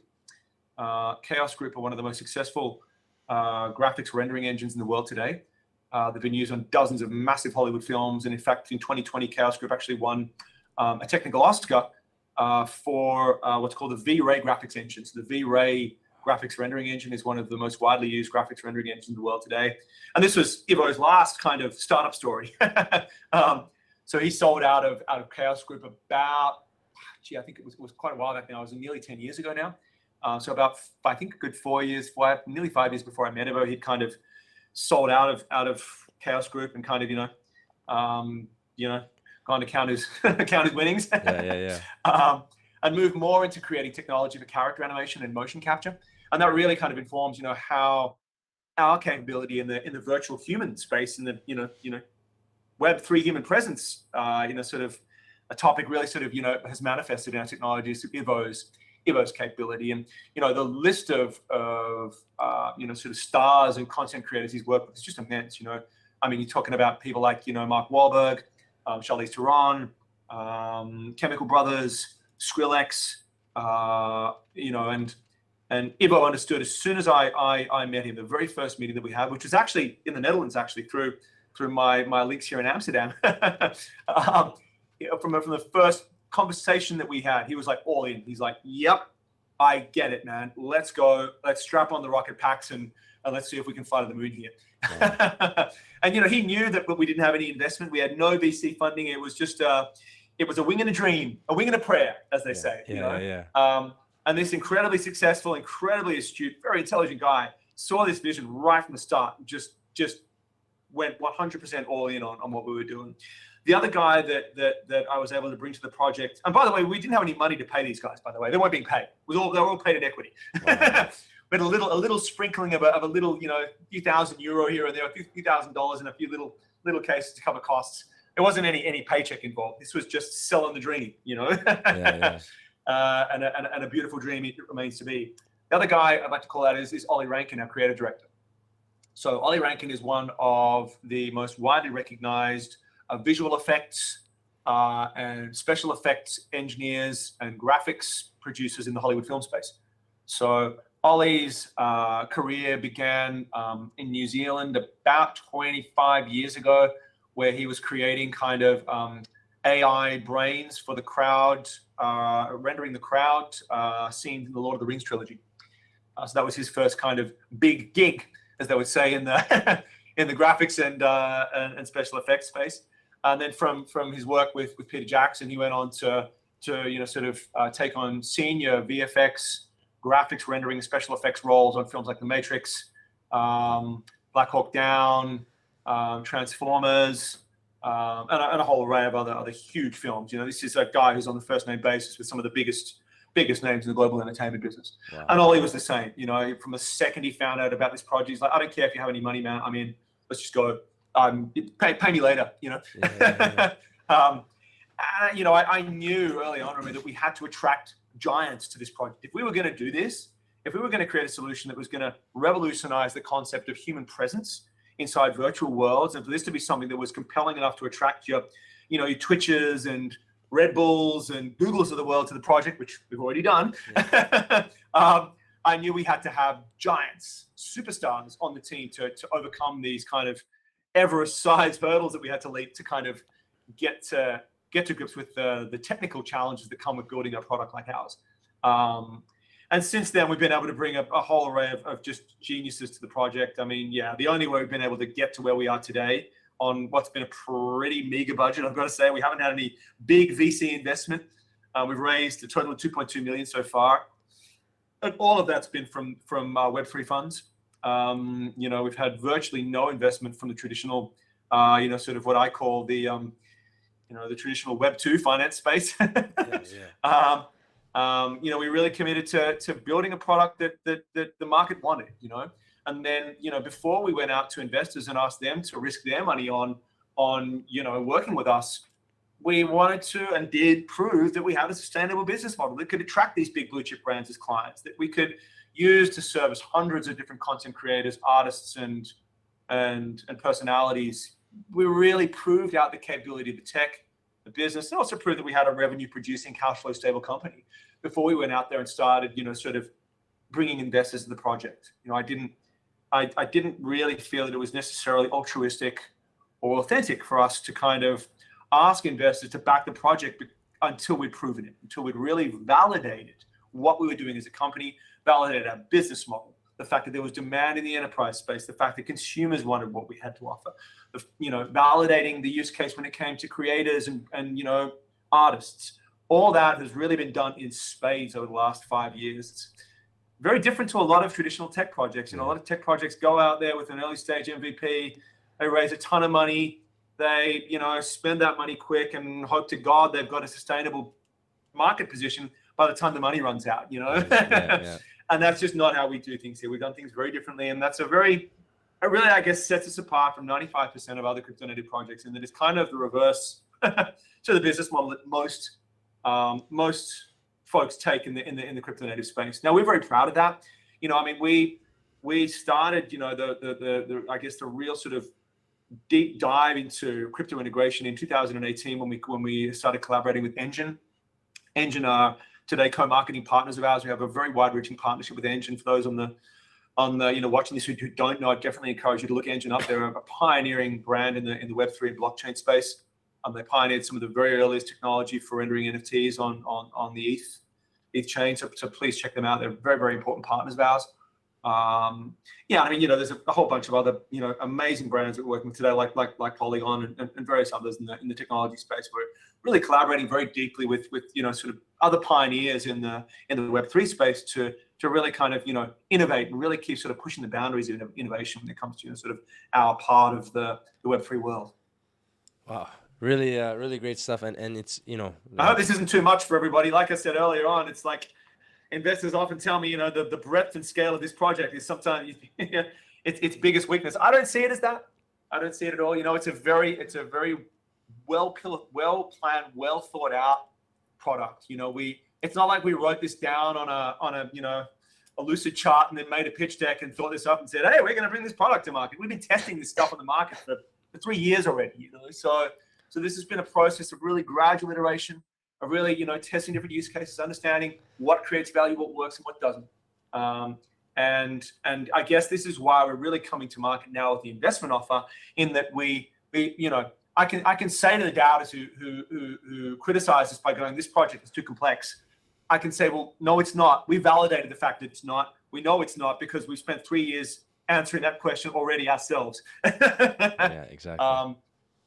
Chaos Group are one of the most successful graphics rendering engines in the world today. They've been used on dozens of massive Hollywood films. And in fact, in 2020, Chaos Group actually won a technical Oscar for what's called the VRJAM graphics engine. So the VRJAM graphics rendering engine is one of the most widely used graphics rendering engines in the world today. And this was Ivo's last kind of startup story. So he sold out of Chaos Group about, I think it was quite a while back now. It was nearly 10 years ago now. So about, I think, a good 4 years, nearly 5 years before I met Ivo, he'd kind of sold out of Chaos Group and kind of, gone to count his winnings. And moved more into creating technology for character animation and motion capture. And that really kind of informs, how our capability in the virtual human space, in the, Web3 human presence, sort of a topic really sort of, has manifested in our technologies through Ivo's capability. And, the list of sort of stars and content creators he's worked with is just immense. I mean, you're talking about people like, Mark Wahlberg, Charlize Theron, Chemical Brothers, Skrillex, and Ivo understood as soon as I met him, the very first meeting that we had, which was actually in the Netherlands, actually through my links here in Amsterdam. From the first conversation that we had, he was like all in. He's like, "Yep, I get it, man. Let's go. Let's strap on the rocket packs and let's see if we can fly to the moon here." Yeah. And he knew that, but we didn't have any investment. We had no VC funding. It was just it was a wing and a dream, a wing and a prayer, as they say. And this incredibly successful, incredibly astute, very intelligent guy saw this vision right from the start. Just went 100% all in on what we were doing. The other guy that I was able to bring to the project, and by the way, we didn't have any money to pay these guys, by the way. They weren't being paid. They were all paid in equity. Wow. But a little sprinkling of a little, few thousand euro here and there, a few $1,000s and a few little cases to cover costs. There wasn't any paycheck involved. This was just selling the dream, and a beautiful dream it remains to be. The other guy I'd like to call out is Ollie Rankin, our creative director. So Ollie Rankin is one of the most widely recognized visual effects and special effects engineers and graphics producers in the Hollywood film space. So Ollie's career began in New Zealand about 25 years ago, where he was creating kind of AI brains for the crowd, rendering the crowd scenes in the Lord of the Rings trilogy. So that was his first kind of big gig, as they would say in the in the graphics and special effects space. And then from his work with Peter Jackson, he went on to take on senior VFX, graphics rendering, special effects roles on films like The Matrix, Black Hawk Down, Transformers, and a whole array of other huge films. This is a guy who's on the first name basis with some of the biggest names in the global entertainment business. Wow. And Ollie was the same. From the second he found out about this project, he's like, "I don't care if you have any money, man. I mean, let's just go. Pay me later." I knew early on that we had to attract giants to this project. If we were going to do this, if we were going to create a solution that was going to revolutionize the concept of human presence inside virtual worlds, and for this to be something that was compelling enough to attract your Twitches and Red Bulls and Googles of the world to the project, which we've already done, I knew we had to have giants, superstars on the team to overcome these kind of Everest-sized hurdles that we had to leap to kind of get to grips with the technical challenges that come with building a product like ours. And since then, we've been able to bring a whole array of just geniuses to the project. I mean, yeah, the only way we've been able to get to where we are today on what's been a pretty meager budget, I've got to say, we haven't had any big VC investment. We've raised a total of 2.2 million so far. And all of that's been from Web3 funds. We've had virtually no investment from the traditional, sort of what I call the traditional Web2 finance space. We really committed to building a product that the market wanted, and then, before we went out to investors and asked them to risk their money on working with us, we wanted to and did prove that we had a sustainable business model that could attract these big blue chip brands as clients, that we could use to service hundreds of different content creators, artists, and personalities. We really proved out the capability of the tech, the business, and also proved that we had a revenue producing, cash flow stable company before we went out there and started, sort of bringing investors to the project. I didn't really feel that it was necessarily altruistic or authentic for us to kind of ask investors to back the project until we'd proven it, until we'd really validated what we were doing as a company, validated our business model, the fact that there was demand in the enterprise space, the fact that consumers wanted what we had to offer, validating the use case when it came to creators and artists. All that has really been done in spades over the last 5 years. It's very different to a lot of traditional tech projects. A lot of tech projects go out there with an early stage MVP, they raise a ton of money, they spend that money quick and hope to God they've got a sustainable market position by the time the money runs out. And that's just not how we do things here. We've done things very differently, and that's it really, I guess, sets us apart from 95% of other crypto native projects, and that is kind of the reverse to the business model that most folks take in the crypto native space. Now, we're very proud of that. We started I guess the real sort of deep dive into crypto integration in 2018 when we started collaborating with Engine. Engine are today co-marketing partners of ours. We have a very wide-reaching partnership with Engine. For those on the watching this who don't know, I definitely encourage you to look Engine up. They're a pioneering brand in the Web3 and blockchain space. They pioneered some of the very earliest technology for rendering NFTs on the ETH chain. So please check them out. They're very, very important partners of ours. There's a whole bunch of other, amazing brands that we're working with today, like Polygon and various others in the technology space. We're really collaborating very deeply with sort of other pioneers in the Web3 space to really kind of, innovate and really keep sort of pushing the boundaries of innovation when it comes to, sort of our part of the Web3 world. Wow. Really, really great stuff. And it's, I hope this isn't too much for everybody. Like I said earlier on, it's like, investors often tell me, the breadth and scale of this project is sometimes its biggest weakness. I don't see it as that. I don't see it at all. It's a very well planned, well thought out product. It's not like we wrote this down on a lucid chart and then made a pitch deck and thought this up and said, hey, we're going to bring this product to market. We've been testing this stuff on the market for 3 years already. So this has been a process of really gradual iteration, of really, testing different use cases, understanding what creates value, what works, and what doesn't. And I guess this is why we're really coming to market now with the investment offer, in that I can say to the doubters who criticize us by going, this project is too complex. I can say, well, no, it's not. We validated the fact that it's not. We know it's not because we've spent 3 years answering that question already ourselves. Yeah, exactly.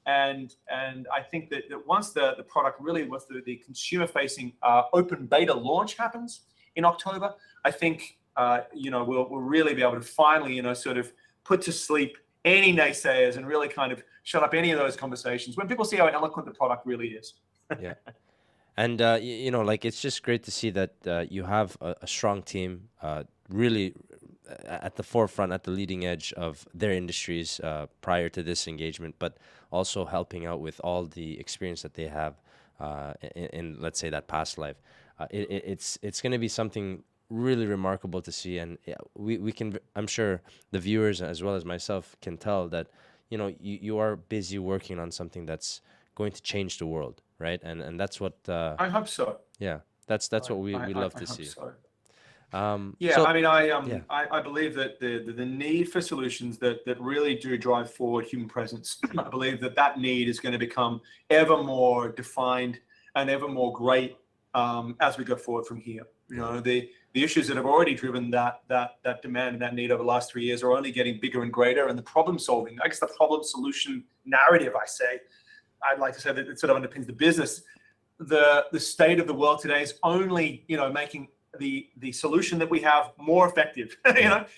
And I think that once the product really, once the consumer-facing open beta launch happens in October, I think we'll really be able to finally sort of put to sleep any naysayers and really kind of shut up any of those conversations when people see how eloquent the product really is. Yeah, and it's just great to see that you have a strong team, really at the forefront, at the leading edge of their industries prior to this engagement, but also helping out with all the experience that they have in let's say that past life. It's going to be something really remarkable to see, and we can, I'm sure the viewers as well as myself can tell that you are busy working on something that's going to change the world, right? And that's what I hope so. Yeah, that's what we love to see. So. Yeah, So I mean, yeah, I believe that the need for solutions that really do drive forward human presence, I believe that need is going to become ever more defined and ever more great as we go forward from here. You know, the issues that have already driven that demand and that need over the last 3 years are only getting bigger and greater. And the problem solving, I guess the problem solution narrative, I'd like to say that it sort of underpins the business. The state of the world today is only, making the solution that we have more effective.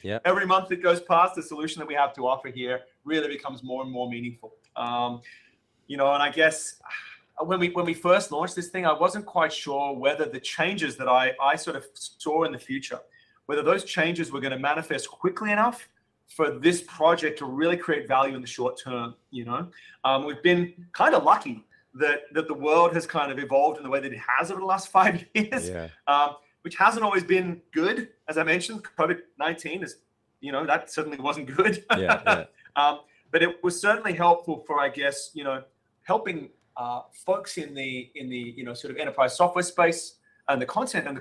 yeah, Every month that goes past, the solution that we have to offer here really becomes more and more meaningful. And I guess when we first launched this thing, I wasn't quite sure whether the changes that I sort of saw in the future, whether those changes were going to manifest quickly enough for this project to really create value in the short term. We've been kind of lucky that the world has kind of evolved in the way that it has over the last 5 years. yeah, Which hasn't always been good. As I mentioned, COVID-19 is, that certainly wasn't good. yeah. But it was certainly helpful for, I guess, helping folks in the sort of enterprise software space and the content and the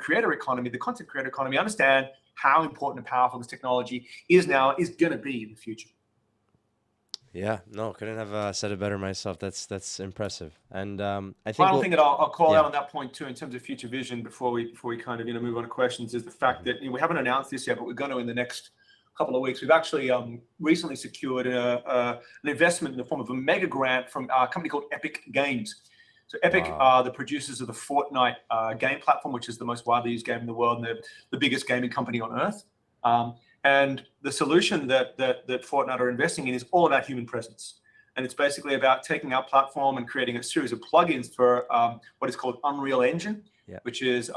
content creator economy understand how important and powerful this technology is now, is going to be in the future. Yeah, no, couldn't have said it better myself. That's impressive. And I think Final thing that I'll call yeah. out on that point too, in terms of future vision, before we kind of move on to questions, is the fact that we haven't announced this yet, but we're going to in the next couple of weeks. We've actually recently secured an investment in the form of a mega grant from a company called Epic Games. So Epic are the producers of the Fortnite game platform, which is the most widely used game in the world, and they're the biggest gaming company on earth. And the solution that Fortnite are investing in is all about human presence. And it's basically about taking our platform and creating a series of plugins for what is called Unreal Engine, which is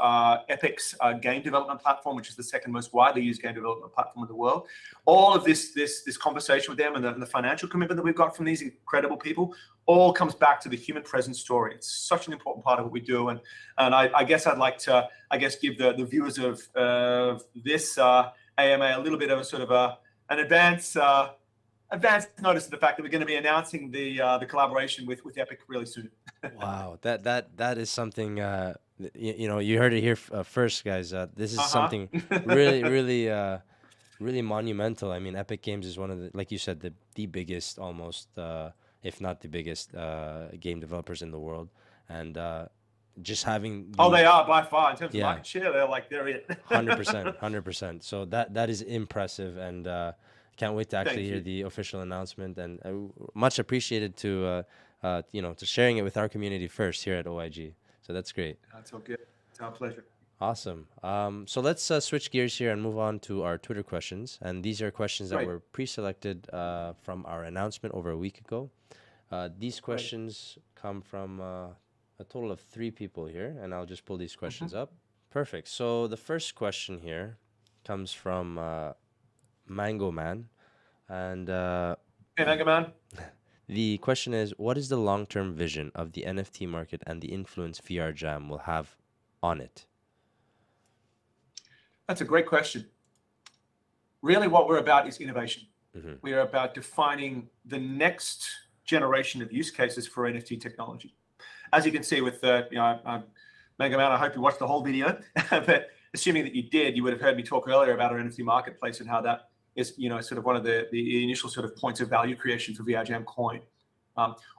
Epic's game development platform, which is the second most widely used game development platform in the world. All of this conversation with them and the financial commitment that we've got from these incredible people all comes back to the human presence story. It's such an important part of what we do. And I guess I'd like to, give the viewers of this AMA a little bit of a sort of an advance notice of the fact that we're going to be announcing the collaboration with Epic really soon. Wow, that is something. You heard it here first, guys. This is something really, really, really monumental. I mean, Epic Games is one of the, like you said, the biggest, almost, if not the biggest, game developers in the world, and just having they are by far in terms of market share. They're it. 100%. So that is impressive, and can't wait to actually hear the official announcement, and much appreciated to sharing it with our community first here at OIG. So that's great. That's all good. It's our pleasure. Awesome. So let's switch gears here and move on to our Twitter questions. And these are questions that were pre-selected from our announcement over a week ago. These questions come from a total of 3 people here, and I'll just pull these questions up. Perfect. So the first question here comes from Mango Man. And hey, Mango Man. The question is, what is the long-term vision of the NFT market and the influence VRJAM will have on it? That's a great question. Really what we're about is innovation. We are about defining the next generation of use cases for NFT technology. As you can see with Mega Man, I hope you watched the whole video, but assuming that you did, you would have heard me talk earlier about our NFT marketplace and how that is, sort of one of the initial sort of points of value creation for VRJAM Coin.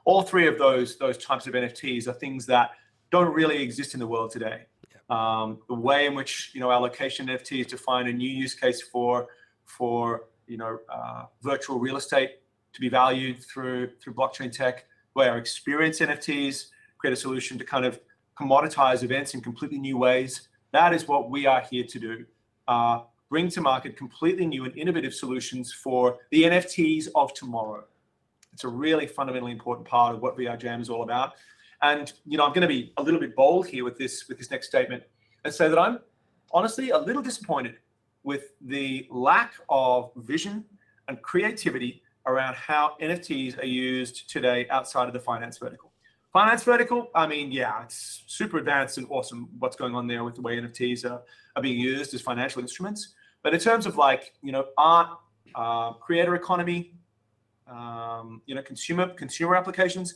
All 3 of those types of NFTs are things that don't really exist in the world today. The way in which allocation NFTs define a new use case for virtual real estate to be valued through blockchain tech, where our experience NFTs create a solution to kind of commoditize events in completely new ways. That is what we are here to do. Bring to market completely new and innovative solutions for the NFTs of tomorrow. It's a really fundamentally important part of what VRJAM is all about. And I'm going to be a little bit bold here with this next statement and say that I'm honestly a little disappointed with the lack of vision and creativity around how NFTs are used today outside of the finance vertical. Finance vertical, I mean, it's super advanced and awesome what's going on there with the way NFTs are being used as financial instruments. But in terms of art, creator economy, consumer applications,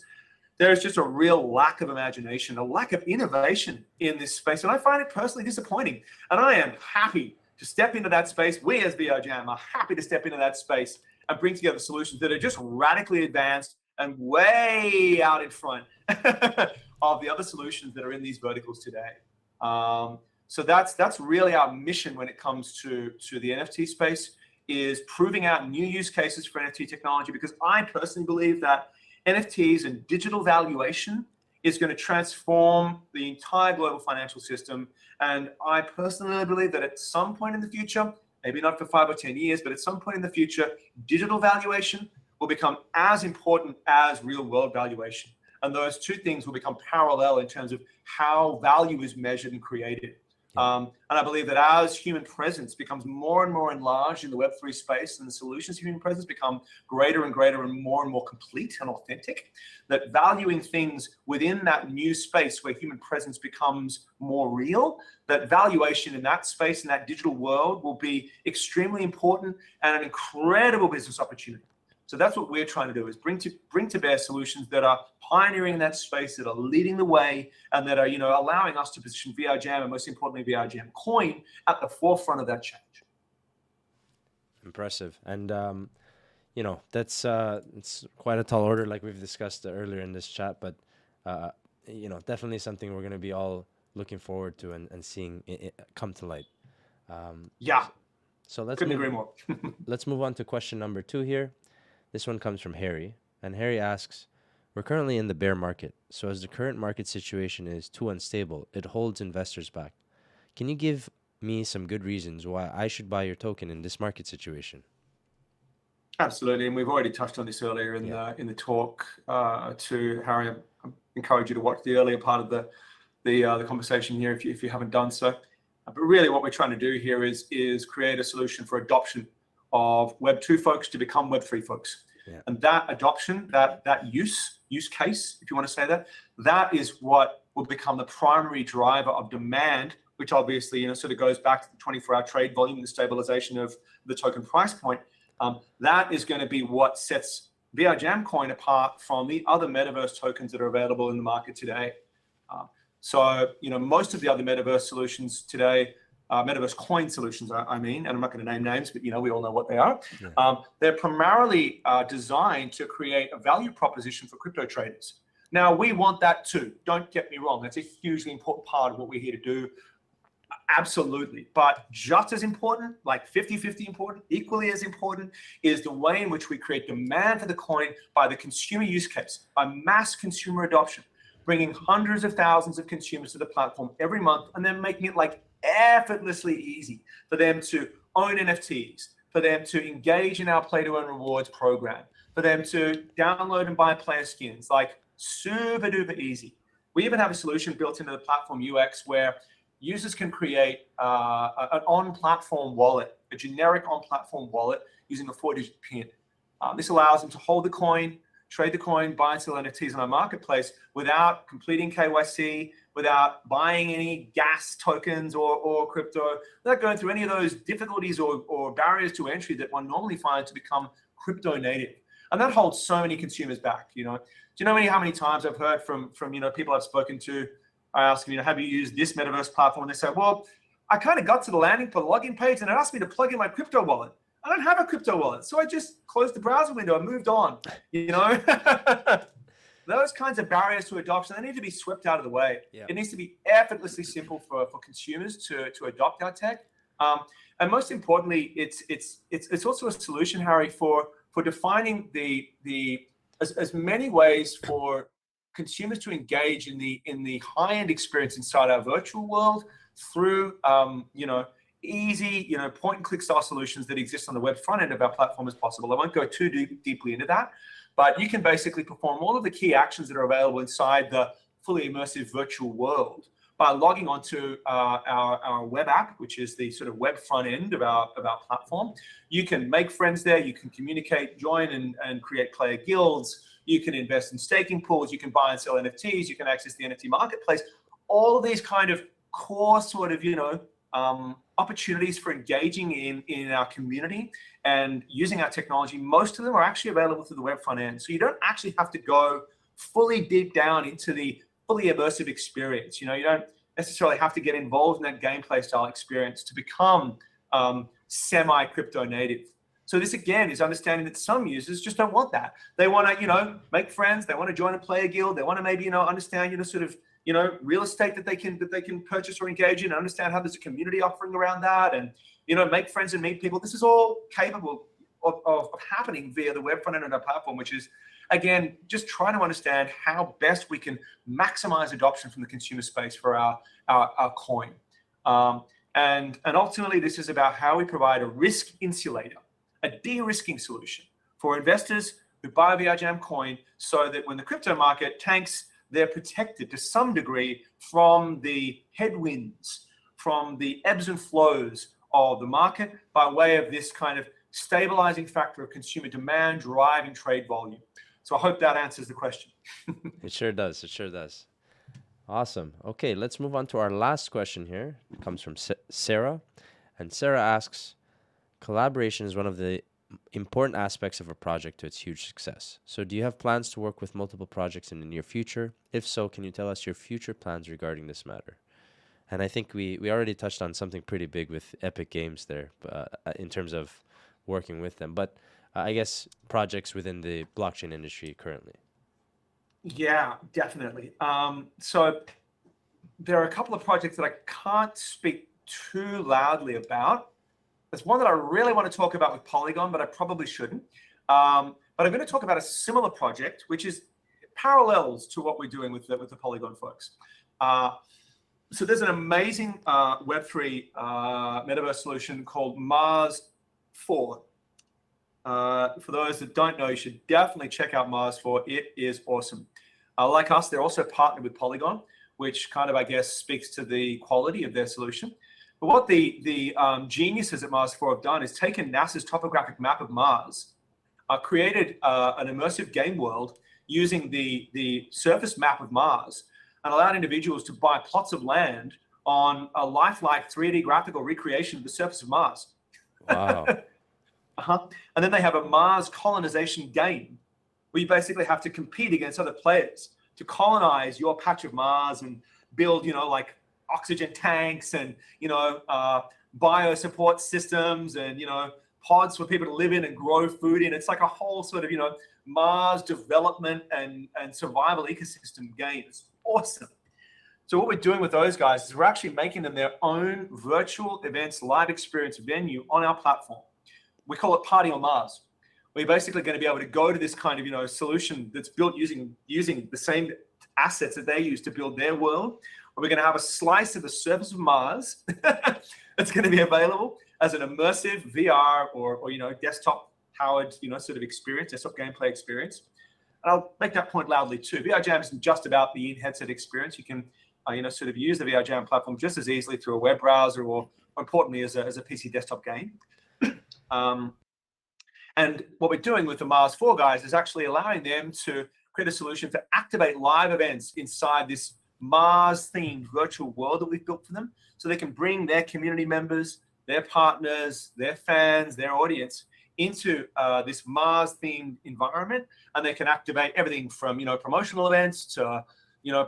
there is just a real lack of imagination, a lack of innovation in this space. And I find it personally disappointing. And I am happy to step into that space. We as VRJAM are happy to step into that space and bring together solutions that are just radically advanced and way out in front of the other solutions that are in these verticals today. So that's really our mission when it comes to the NFT space, is proving out new use cases for NFT technology, because I personally believe that NFTs and digital valuation is going to transform the entire global financial system. And I personally believe that at some point in the future, maybe not for 5 or 10 years, but at some point in the future, digital valuation will become as important as real world valuation. And those two things will become parallel in terms of how value is measured and created. And I believe that as human presence becomes more and more enlarged in the Web3 space, and the solutions to human presence become greater and greater and more complete and authentic, that valuing things within that new space where human presence becomes more real, that valuation in that space, in that digital world, will be extremely important and an incredible business opportunity. So that's what we're trying to do, is bring to bear solutions that are pioneering in that space, that are leading the way, and that are, allowing us to position VRJAM, and most importantly VRJAM Coin, at the forefront of that change. Impressive. And that's it's quite a tall order, like we've discussed earlier in this chat, but definitely something we're going to be all looking forward to and seeing it come to light. So couldn't agree more. Let's move on to question number 2 here. This one comes from Harry, and Harry asks, we're currently in the bear market, so as the current market situation is too unstable, it holds investors back. Can you give me some good reasons why I should buy your token in this market situation? Absolutely, and we've already touched on this earlier in the talk to Harry. I encourage you to watch the earlier part of the conversation here if you haven't done so. But really what we're trying to do here is create a solution for adoption of Web 2 folks to become Web 3 folks. And that adoption, that use case, if you want to say that is what will become the primary driver of demand, which obviously sort of goes back to the 24-hour trade volume and the stabilization of the token price point. That is going to be what sets VRJAM Coin apart from the other metaverse tokens that are available in the market today. So most of the other metaverse solutions today, metaverse coin solutions, I mean, and I'm not going to name names, but we all know what they are. They're primarily designed to create a value proposition for crypto traders. Now, we want that too. Don't get me wrong. That's a hugely important part of what we're here to do. Absolutely. But just as important, like 50-50 important, equally as important, is the way in which we create demand for the coin by the consumer use case, by mass consumer adoption, bringing hundreds of thousands of consumers to the platform every month, and then making it like effortlessly easy for them to own NFTs, for them to engage in our play to earn rewards program, for them to download and buy player skins, like super duper easy. We even have a solution built into the platform UX where users can create an on-platform wallet, a generic on-platform wallet using a 4-digit PIN. This allows them to hold the coin, trade the coin, buy and sell NFTs on our marketplace without completing KYC, without buying any gas tokens or crypto, without going through any of those difficulties or barriers to entry that one normally finds to become crypto native. And that holds so many consumers back. Do you know how many times I've heard from people I've spoken to? I ask them, have you used this metaverse platform? And they say, well, I kind of got to the landing for the login page and it asked me to plug in my crypto wallet. I don't have a crypto wallet, so I just closed the browser window and moved on. Those kinds of barriers to adoption, they need to be swept out of the way. It needs to be effortlessly simple for consumers to adopt our tech. And most importantly, it's also a solution, Harry, for defining as many ways for consumers to engage in the high-end experience inside our virtual world through easy, point and click style solutions that exist on the web front end of our platform as possible. I won't go too deeply into that, but you can basically perform all of the key actions that are available inside the fully immersive virtual world by logging onto our web app, which is the sort of web front end of our platform. You can make friends there, you can communicate, join and create player guilds, you can invest in staking pools, you can buy and sell NFTs, you can access the NFT marketplace. All of these kind of core sort of, opportunities for engaging in our community and using our technology, most of them are actually available through the web front end. So you don't actually have to go fully deep down into the fully immersive experience. You don't necessarily have to get involved in that gameplay style experience to become semi-crypto native. So this again is understanding that some users just don't want that. They want to, make friends. They want to join a player guild. They want to maybe, understand, sort of, real estate that they can purchase or engage in, and understand how there's a community offering around that, and make friends and meet people. This is all capable of happening via the web front end of our platform, which is, again, just trying to understand how best we can maximize adoption from the consumer space for our coin. And ultimately, this is about how we provide a risk insulator, a de-risking solution for investors who buy a VRJAM coin, so that when the crypto market tanks, they're protected to some degree from the headwinds, from the ebbs and flows of the market, by way of this kind of stabilizing factor of consumer demand driving trade volume. So I hope that answers the question. It sure does. It sure does. Awesome. Okay, let's move on to our last question here. It comes from Sarah. And Sarah asks, collaboration is one of the important aspects of a project to its huge success. So do you have plans to work with multiple projects in the near future? If so, can you tell us your future plans regarding this matter? And I think we already touched on something pretty big with Epic Games there, in terms of working with them. But I guess projects within the blockchain industry currently. Yeah, definitely. So there are a couple of projects that I can't speak too loudly about. There's one that I really want to talk about with Polygon, but I probably shouldn't. But I'm going to talk about a similar project, which is parallels to what we're doing with the Polygon folks. So there's an amazing Web3 metaverse solution called Mars 4. For those that don't know, you should definitely check out Mars 4. It is awesome. Like us, they're also partnered with Polygon, which kind of, I guess, speaks to the quality of their solution. But what the geniuses at Mars 4 have done is taken NASA's topographic map of Mars, created an immersive game world using the surface map of Mars, and allowed individuals to buy plots of land on a lifelike 3D graphical recreation of the surface of Mars. Wow. And then they have a Mars colonization game, where you basically have to compete against other players to colonize your patch of Mars and build, like oxygen tanks and, bio support systems and, pods for people to live in and grow food in. It's like a whole sort of, Mars development and survival ecosystem game. It's awesome. So what we're doing with those guys is we're actually making them their own virtual events live experience venue on our platform. We call it Party on Mars. We're basically going to be able to go to this kind of, solution that's built using the same assets that they use to build their world. We're going to have a slice of the surface of Mars that's going to be available as an immersive VR or desktop powered, sort of experience, desktop gameplay experience. And I'll make that point loudly too. VRJAM isn't just about the in-headset experience. You can, sort of use the VRJAM platform just as easily through a web browser or importantly as a PC desktop game. And what we're doing with the Mars 4 guys is actually allowing them to create a solution to activate live events inside this Mars-themed virtual world that we've built for them, so they can bring their community members, their partners, their fans, their audience into this Mars-themed environment, and they can activate everything from promotional events to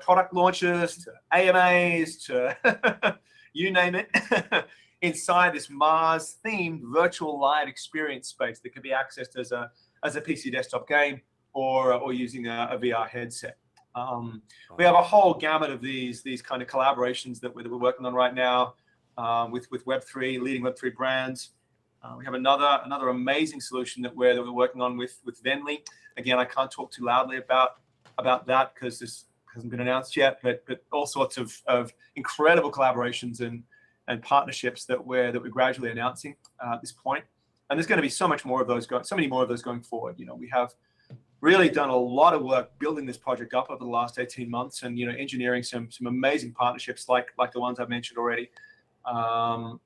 product launches to AMAs to you name it. Inside this Mars-themed virtual live experience space that can be accessed as a PC desktop game or using a VR headset. We have a whole gamut of these kind of collaborations that we're working on right now with Web3, leading Web3 brands. We have another amazing solution that we're working on with Venly. Again, I can't talk too loudly about that because this hasn't been announced yet, but all sorts of incredible collaborations and partnerships that we're gradually announcing at this point. And there's going to be so many more of those going forward. We have really done a lot of work building this project up over the last 18 months and engineering some amazing partnerships like the ones I've mentioned already. And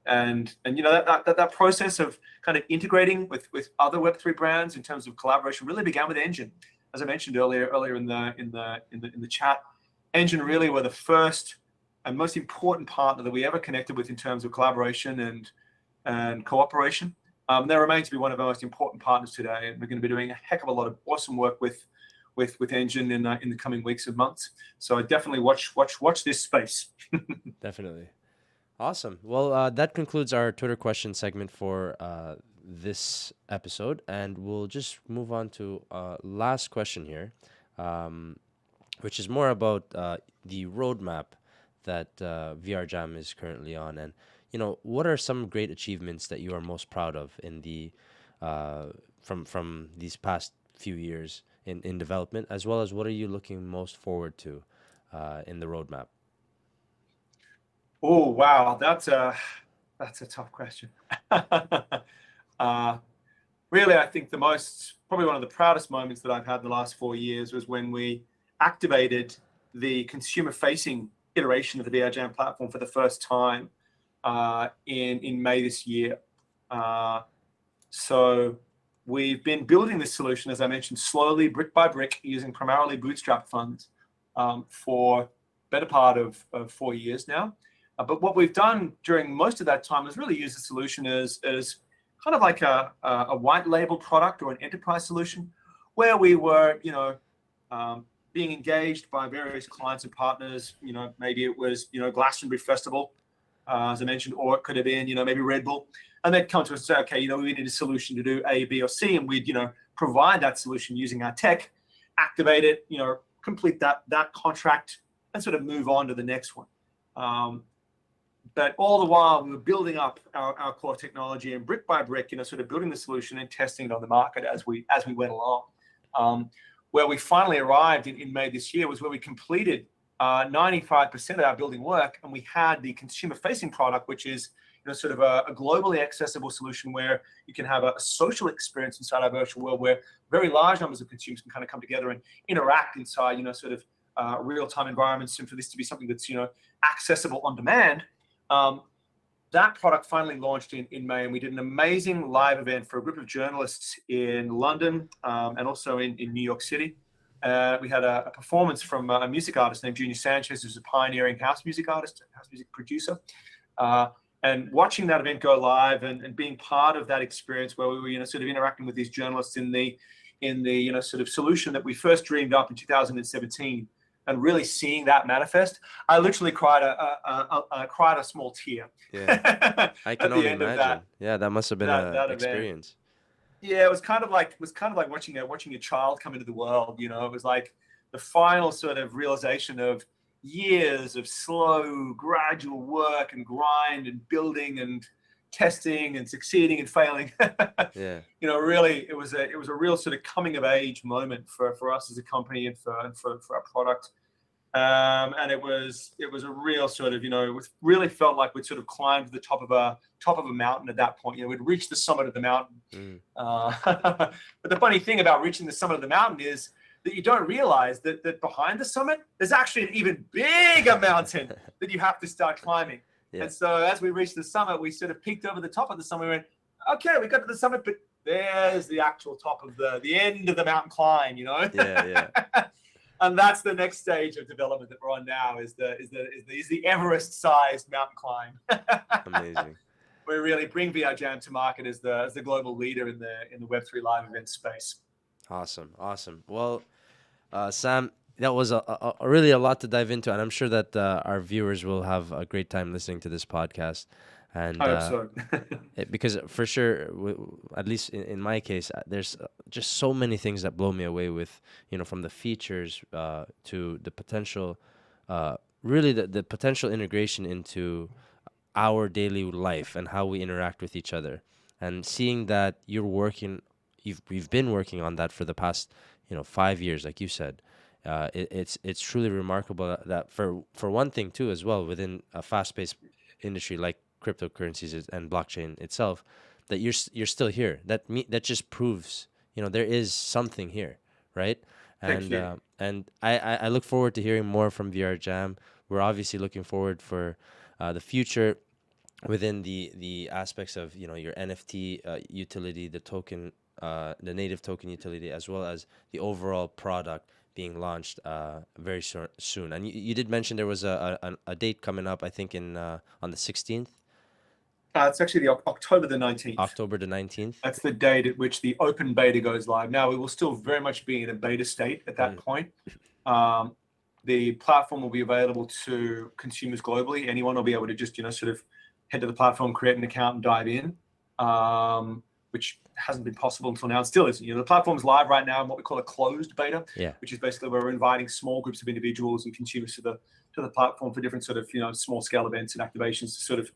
that process of kind of integrating with other Web3 brands in terms of collaboration really began with Engine. As I mentioned earlier in the chat, Engine really were the first and most important partner that we ever connected with in terms of collaboration and cooperation. They remain to be one of our most important partners today, and we're going to be doing a heck of a lot of awesome work with Engine in the coming weeks and months. So definitely watch this space. Definitely. Awesome. Well, that concludes our Twitter question segment for this episode, and we'll just move on to last question here, um, which is more about the roadmap that VRJAM is currently on, and what are some great achievements that you are most proud of in the from these past few years in development, as well as what are you looking most forward to in the roadmap? Oh, wow, that's a tough question. uh, Really, I think probably one of the proudest moments that I've had in the last 4 years was when we activated the consumer-facing iteration of the VRJAM platform for the first time in May this year. So we've been building this solution, as I mentioned, slowly, brick by brick, using primarily bootstrap funds for better part of 4 years now. But what we've done during most of that time is really use the solution as kind of like a white label product or an enterprise solution, where we were, being engaged by various clients and partners. Maybe it was, Glastonbury Festival, as I mentioned, or it could have been, maybe Red Bull, and they'd come to us and say, okay, we need a solution to do A, B, or C, and we'd, provide that solution using our tech, activate it, complete that contract, and sort of move on to the next one. But all the while, we were building up our core technology, and brick by brick, sort of building the solution and testing it on the market as we went along. Where we finally arrived in May this year was where we completed 95% of our building work, and we had the consumer-facing product, which is sort of a globally accessible solution where you can have a social experience inside our virtual world, where very large numbers of consumers can kind of come together and interact inside sort of real-time environments, and for this to be something that's accessible on demand. That product finally launched in May, and we did an amazing live event for a group of journalists in London and also in New York City. We had a performance from a music artist named Junior Sanchez, who's a pioneering house music artist, house music producer. And watching that event go live and being part of that experience where we were sort of interacting with these journalists in the sort of solution that we first dreamed up in 2017. And really seeing that manifest, I literally cried a small tear. Yeah, I can only imagine. Yeah, that must have been an experience. Yeah, it was kind of like watching a child come into the world. It was like the final sort of realization of years of slow, gradual work and grind and building and testing and succeeding and failing. Yeah. Really, it was a real sort of coming of age moment for us as a company and for our product. And it was a real sort of, it really felt like we'd sort of climbed to the top of a mountain at that point. We'd reached the summit of the mountain. But the funny thing about reaching the summit of the mountain is that you don't realize that behind the summit, there's actually an even bigger mountain that you have to start climbing. Yeah. And so as we reached the summit, we sort of peeked over the top of the summit. We went, okay, we got to the summit, but there's the actual top of the end of the mountain climb, Yeah. And that's the next stage of development that we're on now is the Everest-sized mountain climb. Amazing. We really bring VRJAM to market as the global leader in the Web3 live event space. Awesome. Well, Sam, that was really a lot to dive into, and I'm sure that our viewers will have a great time listening to this podcast. And I hope so. Because for sure, at least in my case, there's just so many things that blow me away with, from the features to the potential, really the potential integration into our daily life and how we interact with each other. And seeing that we've been working on that for the past, 5 years, like you said. It's truly remarkable that for one thing too as well, within a fast-paced industry like cryptocurrencies and blockchain itself, that you're still here. That just proves there is something here, right? And I look forward to hearing more from VRJAM. We're obviously looking forward for the future within the aspects of your NFT utility, the token, the native token utility, as well as the overall product being launched very soon. And you did mention there was a date coming up, I think on the 16th. It's actually the October the 19th. October the 19th. That's the date at which the open beta goes live. Now, we will still very much be in a beta state at that point. The platform will be available to consumers globally. Anyone will be able to just, sort of head to the platform, create an account, and dive in, which hasn't been possible until now. It still isn't. The platform's live right now in what we call a closed beta, which is basically where we're inviting small groups of individuals and consumers to the platform for different sort of small scale events and activations to sort of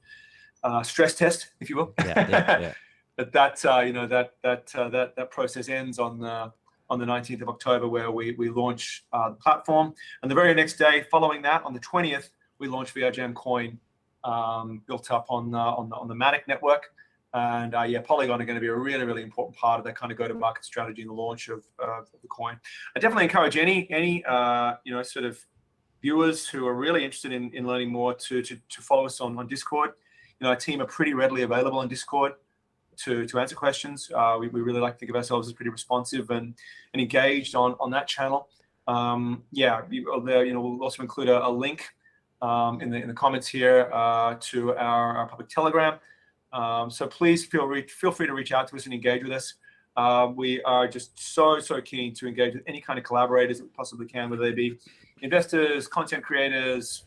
stress test, if you will. But that process ends on the 19th of October, where we launch the platform, and the very next day following that, on the 20th, we launch VRJAM Coin, built up on the Matic network, and Polygon are going to be a really, really important part of that kind of go-to-market strategy and the launch of the coin. I definitely encourage any sort of viewers who are really interested in learning more to follow us on Discord. Our team are pretty readily available on Discord to answer questions. We really like to think of ourselves as pretty responsive and engaged on that channel. We'll also include a link in the comments here to our public Telegram. So please feel free to reach out to us and engage with us. We are just so keen to engage with any kind of collaborators that we possibly can, whether they be investors, content creators,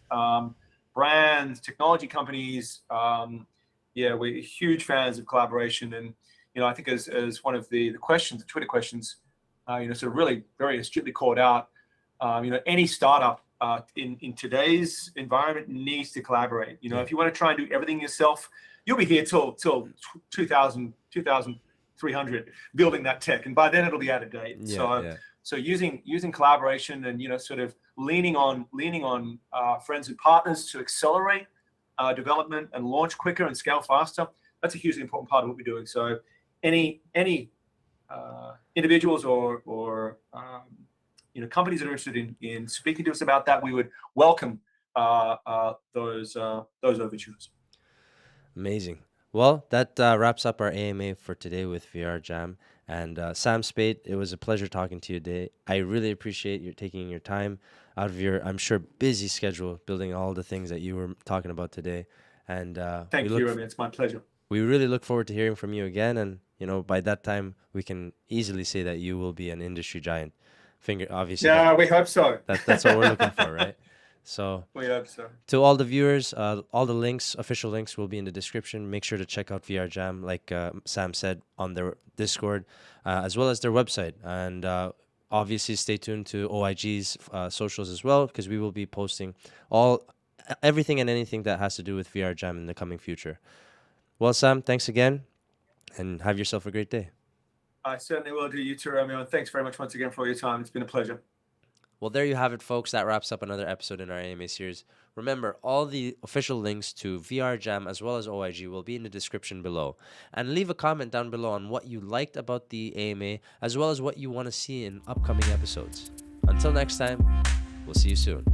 brands, technology companies. We're huge fans of collaboration, and I think as one of the questions, the Twitter questions, sort of really very astutely called out, any startup in today's environment needs to collaborate. If you want to try and do everything yourself, you'll be here till 2300 building that tech, and by then it'll be out of date. So using collaboration and sort of leaning on friends and partners to accelerate development and launch quicker and scale faster, that's a hugely important part of what we're doing. So any individuals or companies that are interested in speaking to us about that, we would welcome those overtures. Amazing. Well, that wraps up our AMA for today with VRJAM. And Sam Spade, it was a pleasure talking to you today. I really appreciate you taking your time out of your, I'm sure, busy schedule, building all the things that you were talking about today. And thank you, Remy. It's my pleasure. We really look forward to hearing from you again. And, by that time, we can easily say that you will be an industry giant. Obviously. Yeah, we hope so. That's what we're looking for, right? So we hope so. To all the viewers, all the links, official links, will be in the description. Make sure to check out VRJAM, like Sam said, on their Discord, as well as their website. And obviously, stay tuned to OIG's socials as well, because we will be posting everything and anything that has to do with VRJAM in the coming future. Well, Sam, thanks again, and have yourself a great day. I certainly will do. You too, Romeo. And thanks very much once again for all your time. It's been a pleasure. Well, there you have it, folks. That wraps up another episode in our AMA series. Remember, all the official links to VRJAM as well as OIG will be in the description below. And leave a comment down below on what you liked about the AMA, as well as what you want to see in upcoming episodes. Until next time, we'll see you soon.